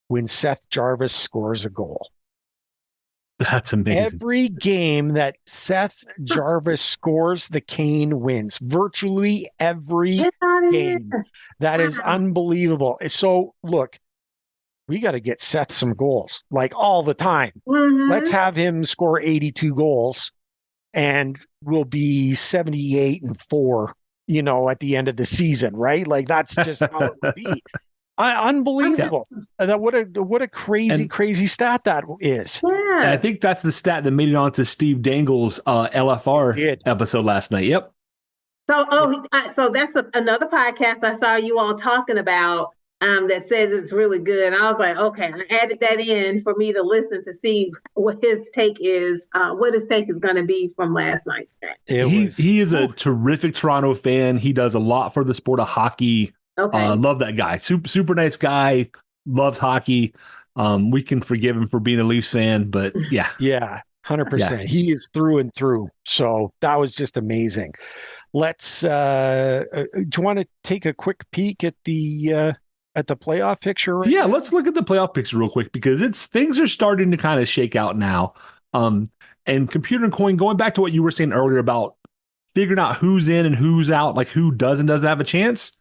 when Seth Jarvis scores a goal. That's amazing. Every game that Seth Jarvis scores, the Kane wins. Virtually every game. That is unbelievable. So, look, we got to get Seth some goals, like all the time. Let's have him score 82 goals, and we'll be 78-4, at the end of the season, right? Like, that's just how it would be. Unbelievable. What a crazy stat that is. Yeah. And I think that's the stat that made it onto Steve Dangle's LFR episode last night. Yep. So that's another podcast I saw you all talking about that says it's really good. And I was like, okay, I added that in for me to listen to see what his take is going to be from last night's stat. He is a terrific Toronto fan. He does a lot for the sport of hockey. Okay. Love that guy. Super nice guy. Loves hockey. We can forgive him for being a Leafs fan, but yeah. Yeah, 100%. Yeah. He is through and through. So that was just amazing. Let's, do you want to take a quick peek at the playoff picture? Right now? Let's look at the playoff picture real quick because things are starting to kind of shake out now. And Computer and Coin, going back to what you were saying earlier about figuring out who's in and who's out, like who does and doesn't have a chance.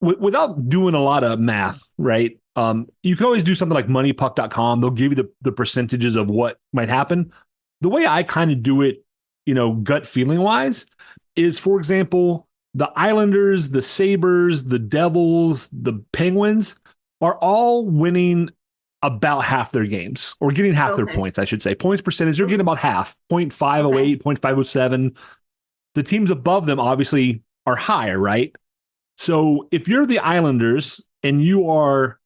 Without doing a lot of math, right? You can always do something like moneypuck.com. They'll give you the percentages of what might happen. The way I kind of do it, gut feeling wise, is, for example, the Islanders, the Sabres, the Devils, the Penguins are all winning about half their games, or getting half their points, I should say. Points percentage, they're getting about half, 0.508, 0.507. The teams above them obviously are higher, right? So if you're the Islanders and you are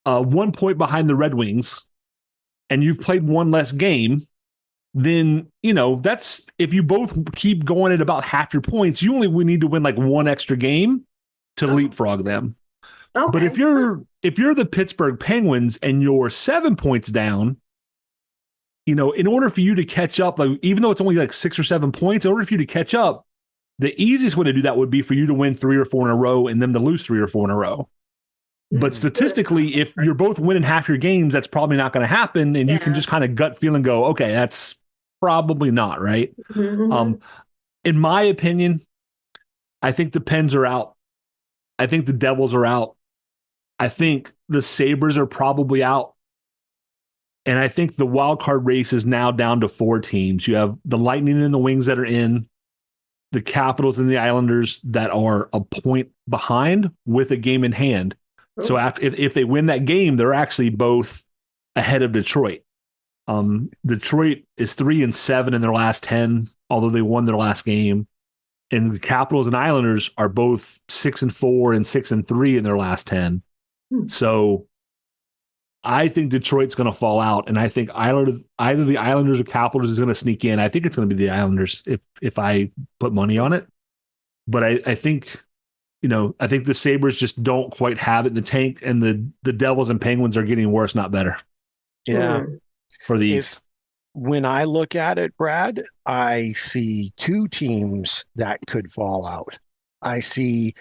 1 point behind the Red Wings and you've played one less game, then, that's, if you both keep going at about half your points, you only need to win like one extra game to leapfrog them. Okay. But if you're the Pittsburgh Penguins and you're 7 points down, in order for you to catch up, like, even though it's only like 6 or 7 points, in order for you to catch up, the easiest way to do that would be for you to win 3 or 4 in a row and them to lose 3 or 4 in a row. But statistically, if you're both winning half your games, that's probably not going to happen. And you can just kind of gut feel and go, okay, that's probably not, right? In my opinion, I think the Pens are out. I think the Devils are out. I think the Sabres are probably out. And I think the wild card race is now down to 4 teams. You have the Lightning and the Wings that are in, the Capitals and the Islanders that are a point behind with a game in hand. So if they win that game, they're actually both ahead of Detroit. Detroit is 3-7 in their last 10, although they won their last game. And the Capitals and Islanders are both 6-4 and 6-3 in their last 10. So I think Detroit's going to fall out, and I think either the Islanders or Capitals is going to sneak in. I think it's going to be the Islanders if I put money on it. But I think, I think the Sabres just don't quite have it in the tank, and the Devils and Penguins are getting worse, not better. Yeah. For the East. When I look at it, Brad, I see two teams that could fall out. I see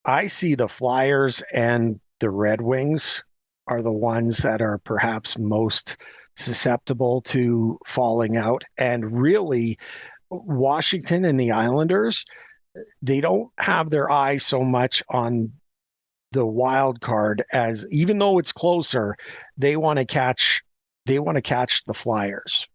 the Flyers and the Red Wings are the ones that are perhaps most susceptible to falling out. And really, Washington and the Islanders, they don't have their eye so much on the wild card, as even though it's closer, they want to catch the Flyers.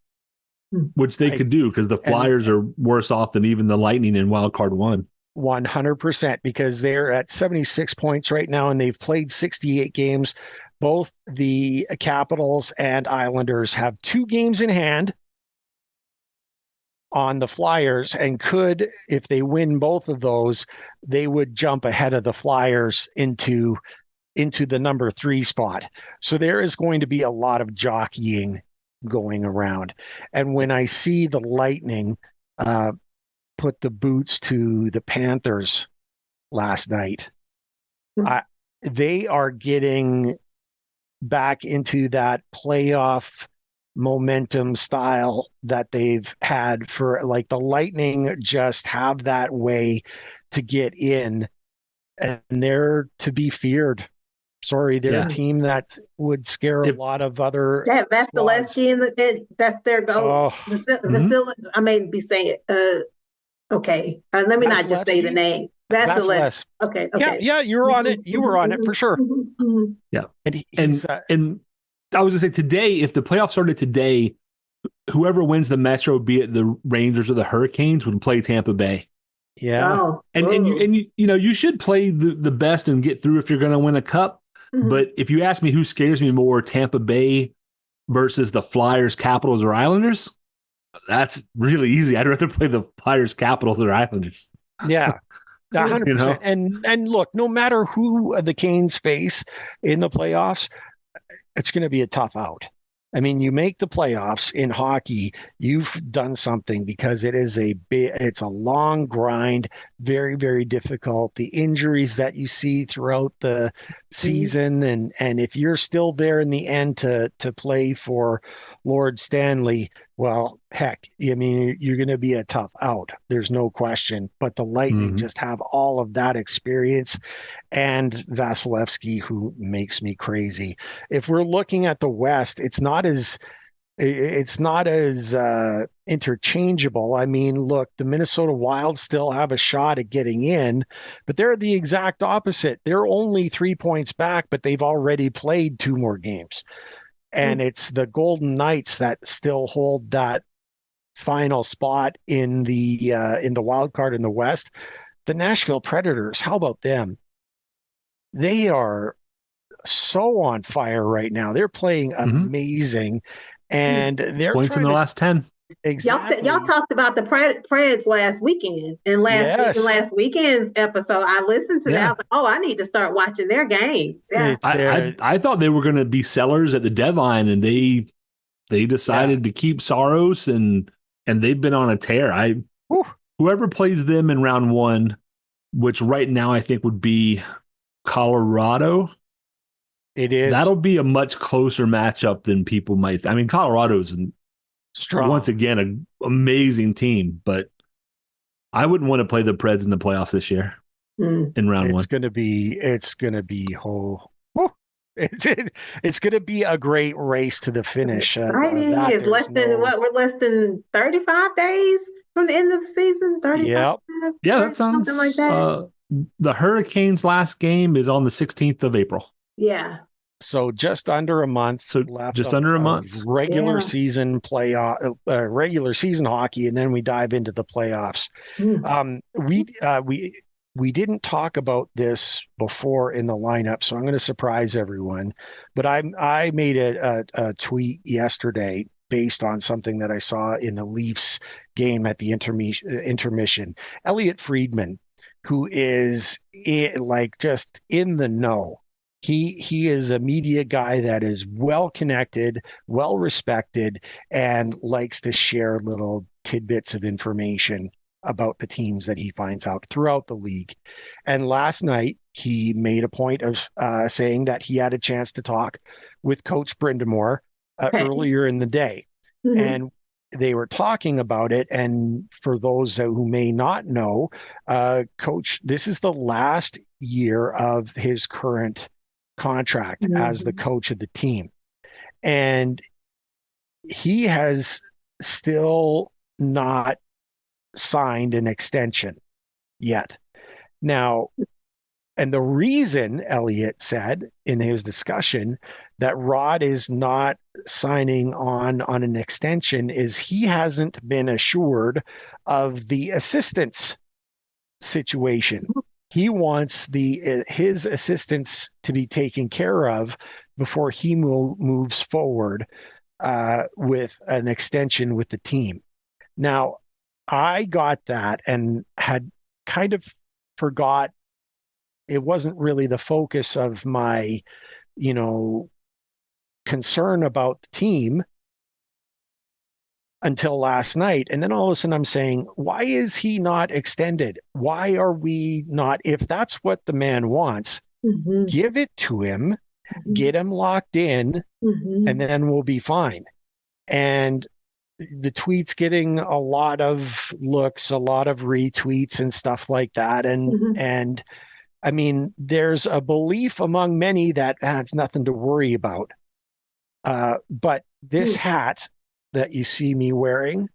Which they could do, because the Flyers are worse off than even the Lightning in wild card 1. 100%, because they're at 76 points right now, and they've played 68 games. Both the Capitals and Islanders have 2 games in hand on the Flyers, and could, if they win both of those, they would jump ahead of the Flyers into the number 3 spot. So there is going to be a lot of jockeying going around. And when I see the Lightning put the boots to the Panthers last night, they are getting back into that playoff momentum style that they've had for, like, the Lightning just have that way to get in, and they're to be feared. Sorry, they're a team that would scare a lot of other. Yeah, Vasilevsky, that's their goal. I may be saying, okay. Let me not just say the name. Vasilevsky. Okay. Yeah, you were on it. You were on it for sure. Yeah, and I was gonna say, today, if the playoffs started today, whoever wins the Metro, be it the Rangers or the Hurricanes, would play Tampa Bay. Yeah, and you should play the best and get through if you're going to win a cup. But if you ask me who scares me more, Tampa Bay versus the Flyers, Capitals, or Islanders, that's really easy. I'd rather play the Flyers, Capitals, or Islanders. Yeah, 100%. And look, no matter who the Canes face in the playoffs, it's going to be a tough out. I mean, you make the playoffs in hockey, you've done something, because it's a long grind, very, very difficult. The injuries that you see throughout the season, and if you're still there in the end to play for Lord Stanley, well, heck, I mean, you're going to be a tough out. There's no question. But the Lightning just have all of that experience, and Vasilevsky, who makes me crazy. If we're looking at the West, it's not as interchangeable. I mean, look, the Minnesota Wild still have a shot at getting in, but they're the exact opposite. They're only 3 points back, but they've already played 2 more games. And it's the Golden Knights that still hold that final spot in the wild card in the West. The Nashville Predators, how about them? They are so on fire right now. They're playing amazing, and they're points in the last 10. Exactly. Y'all talked about the Preds last weekend, and last weekend's episode, I listened to that. I was like, I need to start watching their games. Yeah, I thought they were going to be sellers at the deadline, and they decided to keep Saros, and they've been on a tear. Whoever plays them in round 1, which right now I think would be Colorado. It is. That'll be a much closer matchup than people might. I mean, Colorado's strong. Once again, an amazing team, but I wouldn't want to play the Preds in the playoffs this year in round 1. It's going to be it's going to be a great race to the finish. It's we're less than 35 days from the end of the season. 35. Yeah, that sounds something like that. The Hurricanes' last game is on the 16th of April. Yeah. So just under a month left. Just under a month. Regular season regular season hockey, and then we dive into the playoffs. We didn't talk about this before in the lineup, so I'm going to surprise everyone. But I made a tweet yesterday based on something that I saw in the Leafs game at the intermission. Elliot Friedman, who is just in the know He is a media guy that is well connected, well respected, and likes to share little tidbits of information about the teams that he finds out throughout the league. And last night, he made a point of saying that he had a chance to talk with Coach Brindamore earlier in the day. Mm-hmm. And they were talking about it. And for those who may not know, Coach, this is the last year of his current contract as the coach of the team. And he has still not signed an extension yet. Now, and the reason Elliot said in his discussion that Rod is not signing on an extension is he hasn't been assured of the assistance situation. He wants his assistants to be taken care of before he moves forward with an extension with the team. Now, I got that and had kind of forgot it wasn't really the focus of my, concern about the team until last night. And then all of a sudden I'm saying, why is he not extended? Why are we not? If that's what the man wants, give it to him, get him locked in, and then we'll be fine. And the tweet's getting a lot of looks, a lot of retweets and stuff like that. And I mean, there's a belief among many that it's nothing to worry about. But this hat that you see me wearing,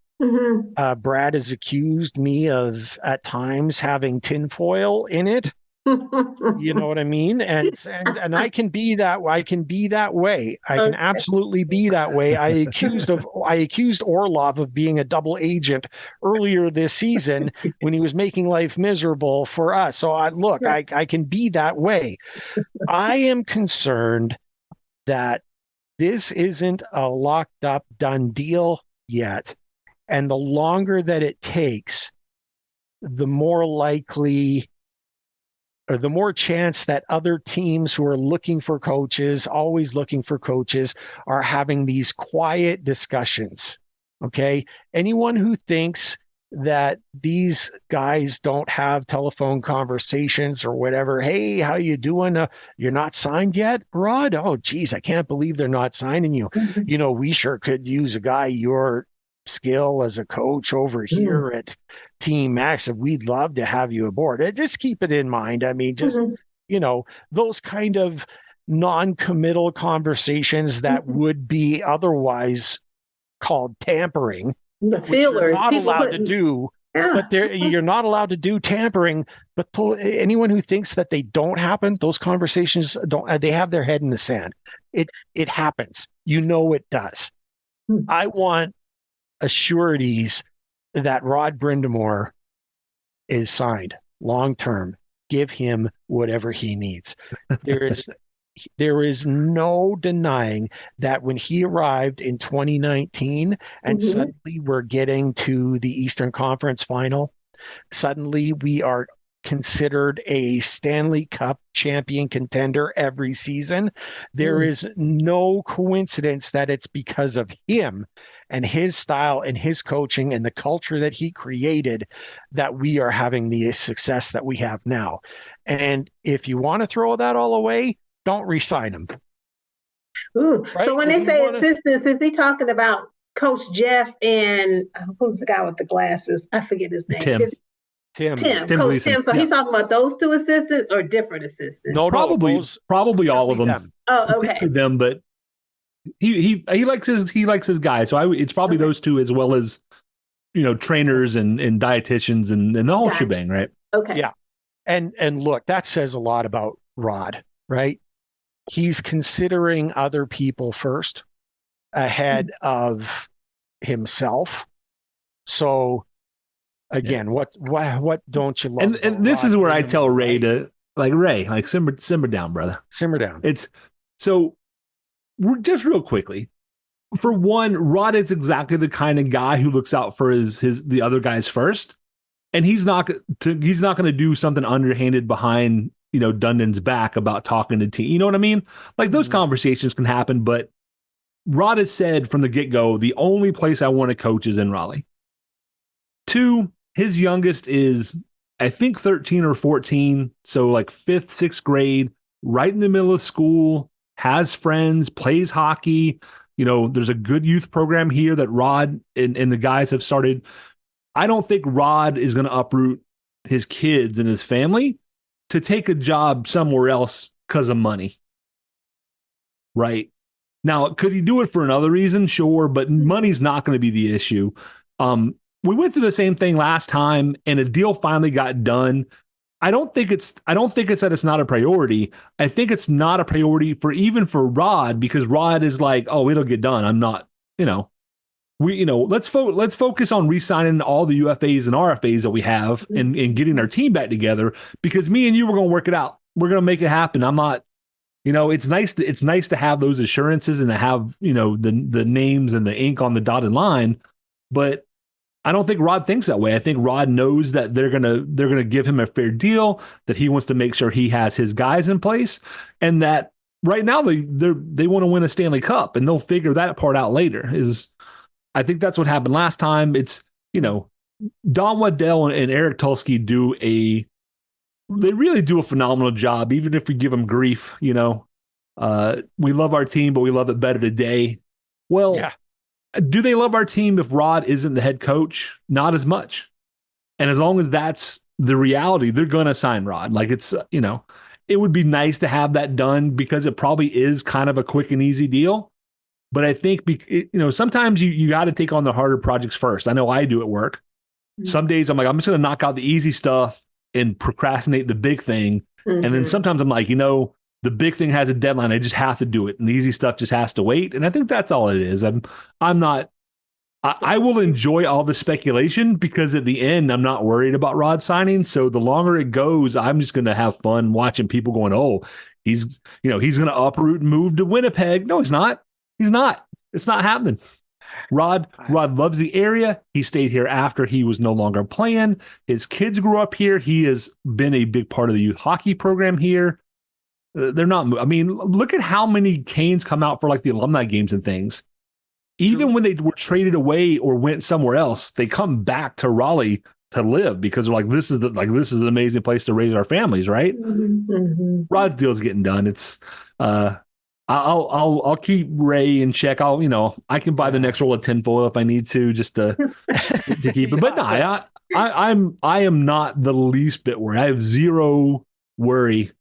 Brad has accused me of at times having tinfoil in it. You know what I mean? And I can be that. I can be that way. I can absolutely be that way. I accused Orlov of being a double agent earlier this season when he was making life miserable for us. So I can be that way. I am concerned that this isn't a locked up, done deal yet. And the longer that it takes, the more likely or the more chance that other teams who are looking for coaches, always looking for coaches, are having these quiet discussions. Okay. Anyone who thinks that these guys don't have telephone conversations or whatever, hey, how you doing? You're not signed yet, Rod? Oh, geez, I can't believe they're not signing you. We sure could use a guy your skill as a coach over here at Team Max, and we'd love to have you aboard. Just keep it in mind. I mean, just, those kind of non-committal conversations that would be otherwise called tampering, the feelers, you're not allowed to do. Yeah. But you're not allowed to do tampering. But anyone who thinks that they don't happen, those conversations don't. They have their head in the sand. It happens. It does. I want assurities that Rod Brindamore is signed long term. Give him whatever he needs. There is no denying that when he arrived in 2019 and suddenly we're getting to the Eastern Conference final, suddenly we are considered a Stanley Cup champion contender every season. There is no coincidence that it's because of him and his style and his coaching and the culture that he created that we are having the success that we have now. And if you want to throw that all away, don't re-sign him. Ooh. Right? So when they say assistants, is he talking about Coach Jeff and who's the guy with the glasses? I forget his name. Tim. Coach Tim. So he's talking about those two assistants or different assistants? No, probably all of them. Oh, okay. Them, but he likes his guys. So it's probably those two as well as trainers and dietitians and the whole shebang, right? Okay. Yeah. And look, that says a lot about Rod, right? He's considering other people first ahead of himself. So again, what don't you love? And this is where I tell Ray to simmer down, brother. Simmer down. It's so we're just real quickly. For one, Rod is exactly the kind of guy who looks out for the other guys first, and he's not going to do something underhanded behind Dundon's back about talking to team. You know what I mean? Like those conversations can happen, but Rod has said from the get-go, the only place I want to coach is in Raleigh. 2, his youngest is, I think, 13 or 14. So like 5th, 6th grade, right in the middle of school, has friends, plays hockey. There's a good youth program here that Rod and the guys have started. I don't think Rod is going to uproot his kids and his family to take a job somewhere else because of money. Right. Now, could he do it for another reason? Sure, but money's not going to be the issue. We went through the same thing last time, and a deal finally got done. I don't think it's that it's not a priority. I think it's not a priority for Rod, because Rod is like, oh, it'll get done. I'm not, let's focus on re-signing all the UFAs and RFAs that we have and getting our team back together, because me and you, we're going to work it out. We're going to make it happen. I'm not, it's nice to have those assurances and to have, the names and the ink on the dotted line, but I don't think Rod thinks that way. I think Rod knows that they're gonna give him a fair deal, that he wants to make sure he has his guys in place, and that right now they want to win a Stanley Cup, and they'll figure that part out later. I think that's what happened last time. It's Don Waddell and Eric Tulsky they really do a phenomenal job, even if we give them grief. We love our team, but we love it better today. Well, yeah. Do they love our team if Rod isn't the head coach? Not as much. And as long as that's the reality, they're going to sign Rod. Like it's, it would be nice to have that done, because it probably is kind of a quick and easy deal. But I think, sometimes you got to take on the harder projects first. I know I do at work. Some days I'm like, I'm just going to knock out the easy stuff and procrastinate the big thing. And then sometimes I'm like, the big thing has a deadline. I just have to do it. And the easy stuff just has to wait. And I think that's all it is. I will enjoy all the speculation, because at the end, I'm not worried about Rod signing. So the longer it goes, I'm just going to have fun watching people going, oh, he's going to uproot and move to Winnipeg. No, he's not. He's not. It's not happening. Rod loves the area. He stayed here after he was no longer playing. His kids grew up here. He has been a big part of the youth hockey program here. They're not. I mean, look at how many Canes come out for like the alumni games and things. Even when they were traded away or went somewhere else, they come back to Raleigh to live, because they're like, this is an amazing place to raise our families, right? Rod's deal's getting done. It's I'll keep Ray in check. I can buy the next roll of tinfoil if I need to, just to keep it. But no, I am not the least bit worried. I have zero worry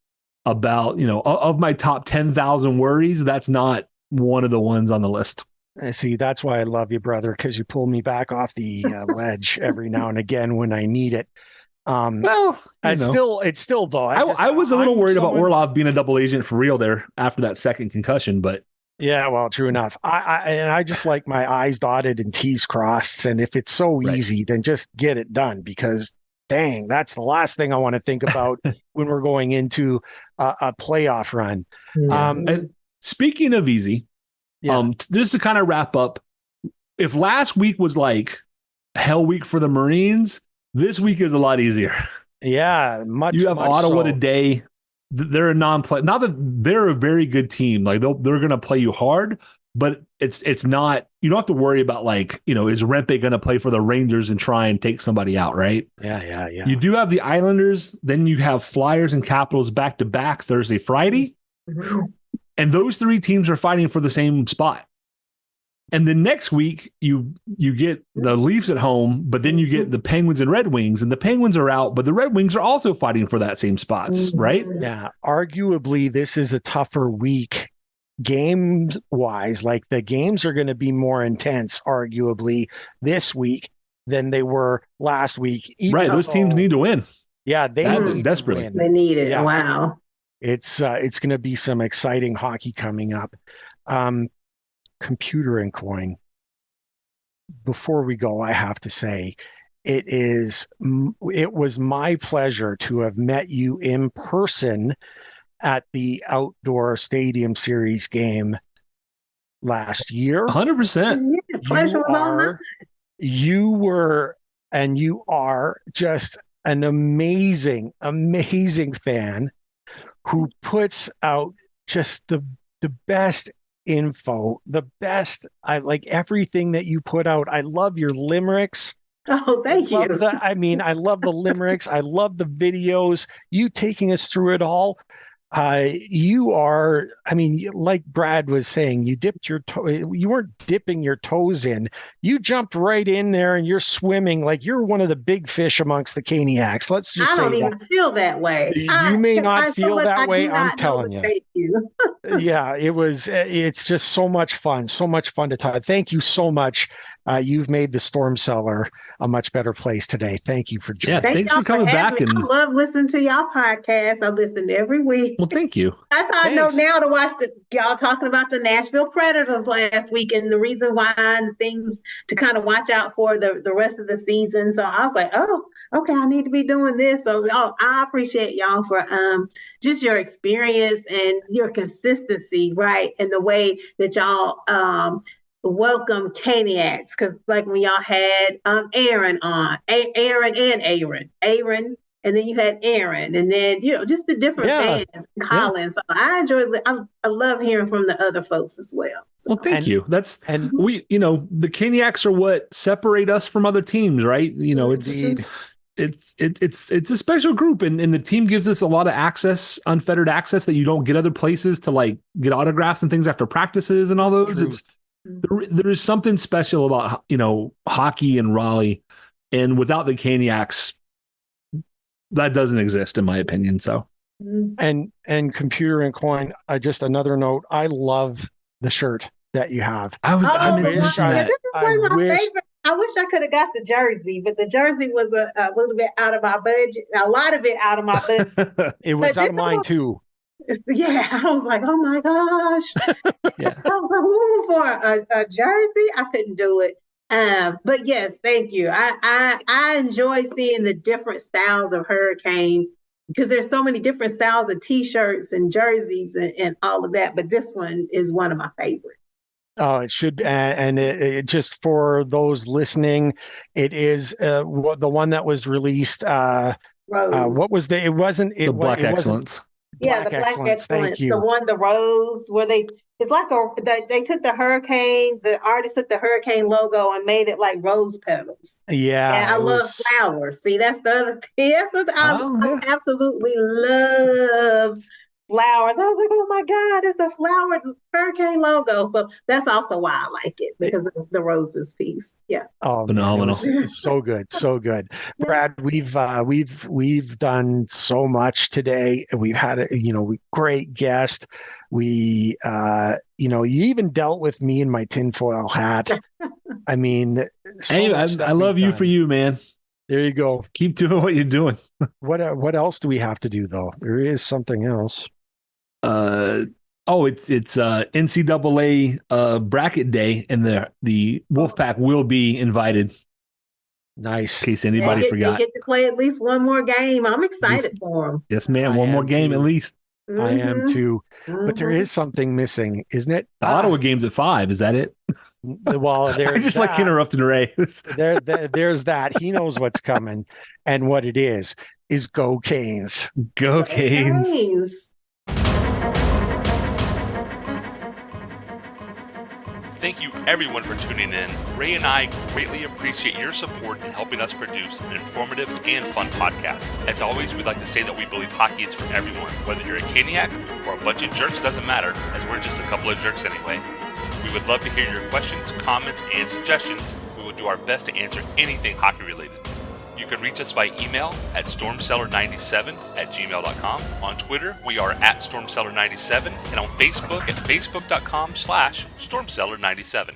about, of my top 10,000 worries, that's not one of the ones on the list. I see. That's why I love you, brother, because you pull me back off the ledge every now and again when I need it. It's still though. I was a little worried about Orlov being a double agent for real there after that second concussion, but yeah, well, true enough. I just like my I's dotted and T's crossed, and if it's so easy, then just get it done, because dang, that's the last thing I want to think about when we're going into a playoff run. And speaking of easy, just to kind of wrap up, if last week was like hell week for the Marines, this week is a lot easier. Yeah, you have Ottawa today. They're a non-play. Not that they're a very good team. Like they're going to play you hard, but it's not. You don't have to worry about like, is Rempe going to play for the Rangers and try and take somebody out, right? Yeah. You do have the Islanders. Then you have Flyers and Capitals back to back Thursday, Friday, and those three teams are fighting for the same spot. And then next week, you get the Leafs at home, but then you get the Penguins and Red Wings, and the Penguins are out, but the Red Wings are also fighting for that same spots, right? Yeah. Arguably, this is a tougher week games-wise. Like the games are going to be more intense, arguably, this week than they were last week. Right. Those teams need to win. Yeah, they need desperately. to win. They need it. Yeah. Wow. It's going to be some exciting hockey coming up. Computer and Coin. Before we go, I have to say, it was my pleasure to have met you in person at the outdoor stadium series game last year. 100%. Yeah, pleasure was all mine. You were, and you are just an amazing, amazing fan who puts out just the best info, the best. I like everything that you put out. I love your limericks. Oh, thank you. I love the limericks. I love the videos. You taking us through it all. You are, I mean, like Brad was saying, you dipped your toe. You weren't dipping your toes in. You jumped right in there and you're swimming like you're one of the big fish amongst the Caniacs. Let's just I say don't even feel that way. You may not feel that way. I'm telling you. Thank you. Yeah, it's just so much fun to talk. Thank you so much. You've made the Storm Cellar a much better place today. Thank you for joining. Yeah, thanks for coming back. I love listening to y'all podcast. I listen every week. Well, thank you. That's how I know now to watch y'all talking about the Nashville Predators last week and the reason why and things to kind of watch out for the rest of the season. So I was like, oh, okay, I need to be doing this. So I appreciate y'all for just your experience and your consistency, right? And the way that y'all welcome Caniacs, because like when y'all had Aaron on, Aaron, and then you had Aaron, and then just the different bands, Colin. So I enjoy. I love hearing from the other folks as well. So. Well, thank you. We the Caniacs are what separate us from other teams, right? It's a special group, and the team gives us a lot of access, unfettered access that you don't get other places to like get autographs and things after practices and all those. There is something special about hockey and Raleigh, and without the Caniacs, that doesn't exist in my opinion. So, and Computer and Coin. Just another note. I love the shirt that you have. I meant to mention that. I wish I could have got the jersey, but the jersey was a little bit out of my budget. A lot of it out of my budget. It was out of mine too. Yeah, I was like, oh my gosh. Yeah. I was like, ooh, for a jersey, I couldn't do it. But yes, thank you. I enjoy seeing the different styles of Hurricane because there's so many different styles of T-shirts and jerseys and all of that. But this one is one of my favorites. Oh, it should, and it just for those listening, it is the one that was released. What was the? It wasn't. The Black Excellence. Yeah, the Black Excellence. Thank you. The rose where it's like they took the Hurricane. The artist took the Hurricane logo and made it like rose petals. Yeah, and I love flowers. See, that's the other thing. I absolutely love flowers. I was like, oh my God, it's a flowered Hurricane logo. So that's also why I like it because of the roses piece. Yeah. Oh, phenomenal! It's so good, so good. Brad, we've done so much today. We've had a great guest. We you even dealt with me in my tinfoil hat. I mean, hey, I love you for you, man. There you go. Keep doing what you're doing. What else do we have to do though? There is something else. It's NCAA bracket day, and the Wolfpack will be invited. Nice. In case anybody forgot, they get to play at least one more game. I'm excited for them. Yes, man. One more game at least. Mm-hmm. I am too. But there is something missing, isn't it? The Ottawa game's at 5. Is that it? Well, I just like interrupting Ray. There's that. He knows what's coming, and what it is Go Canes. Go Canes. Thank you everyone for tuning in. Ray and I greatly appreciate your support in helping us produce an informative and fun podcast. As always, we'd like to say that we believe hockey is for everyone. Whether you're a Caniac or a bunch of jerks, doesn't matter, as we're just a couple of jerks anyway. We would love to hear your questions, comments, and suggestions. We will do our best to answer anything hockey related. You can reach us via email at stormcellar97@gmail.com. On Twitter, we are at stormcellar97, and on Facebook at facebook.com/stormcellar97.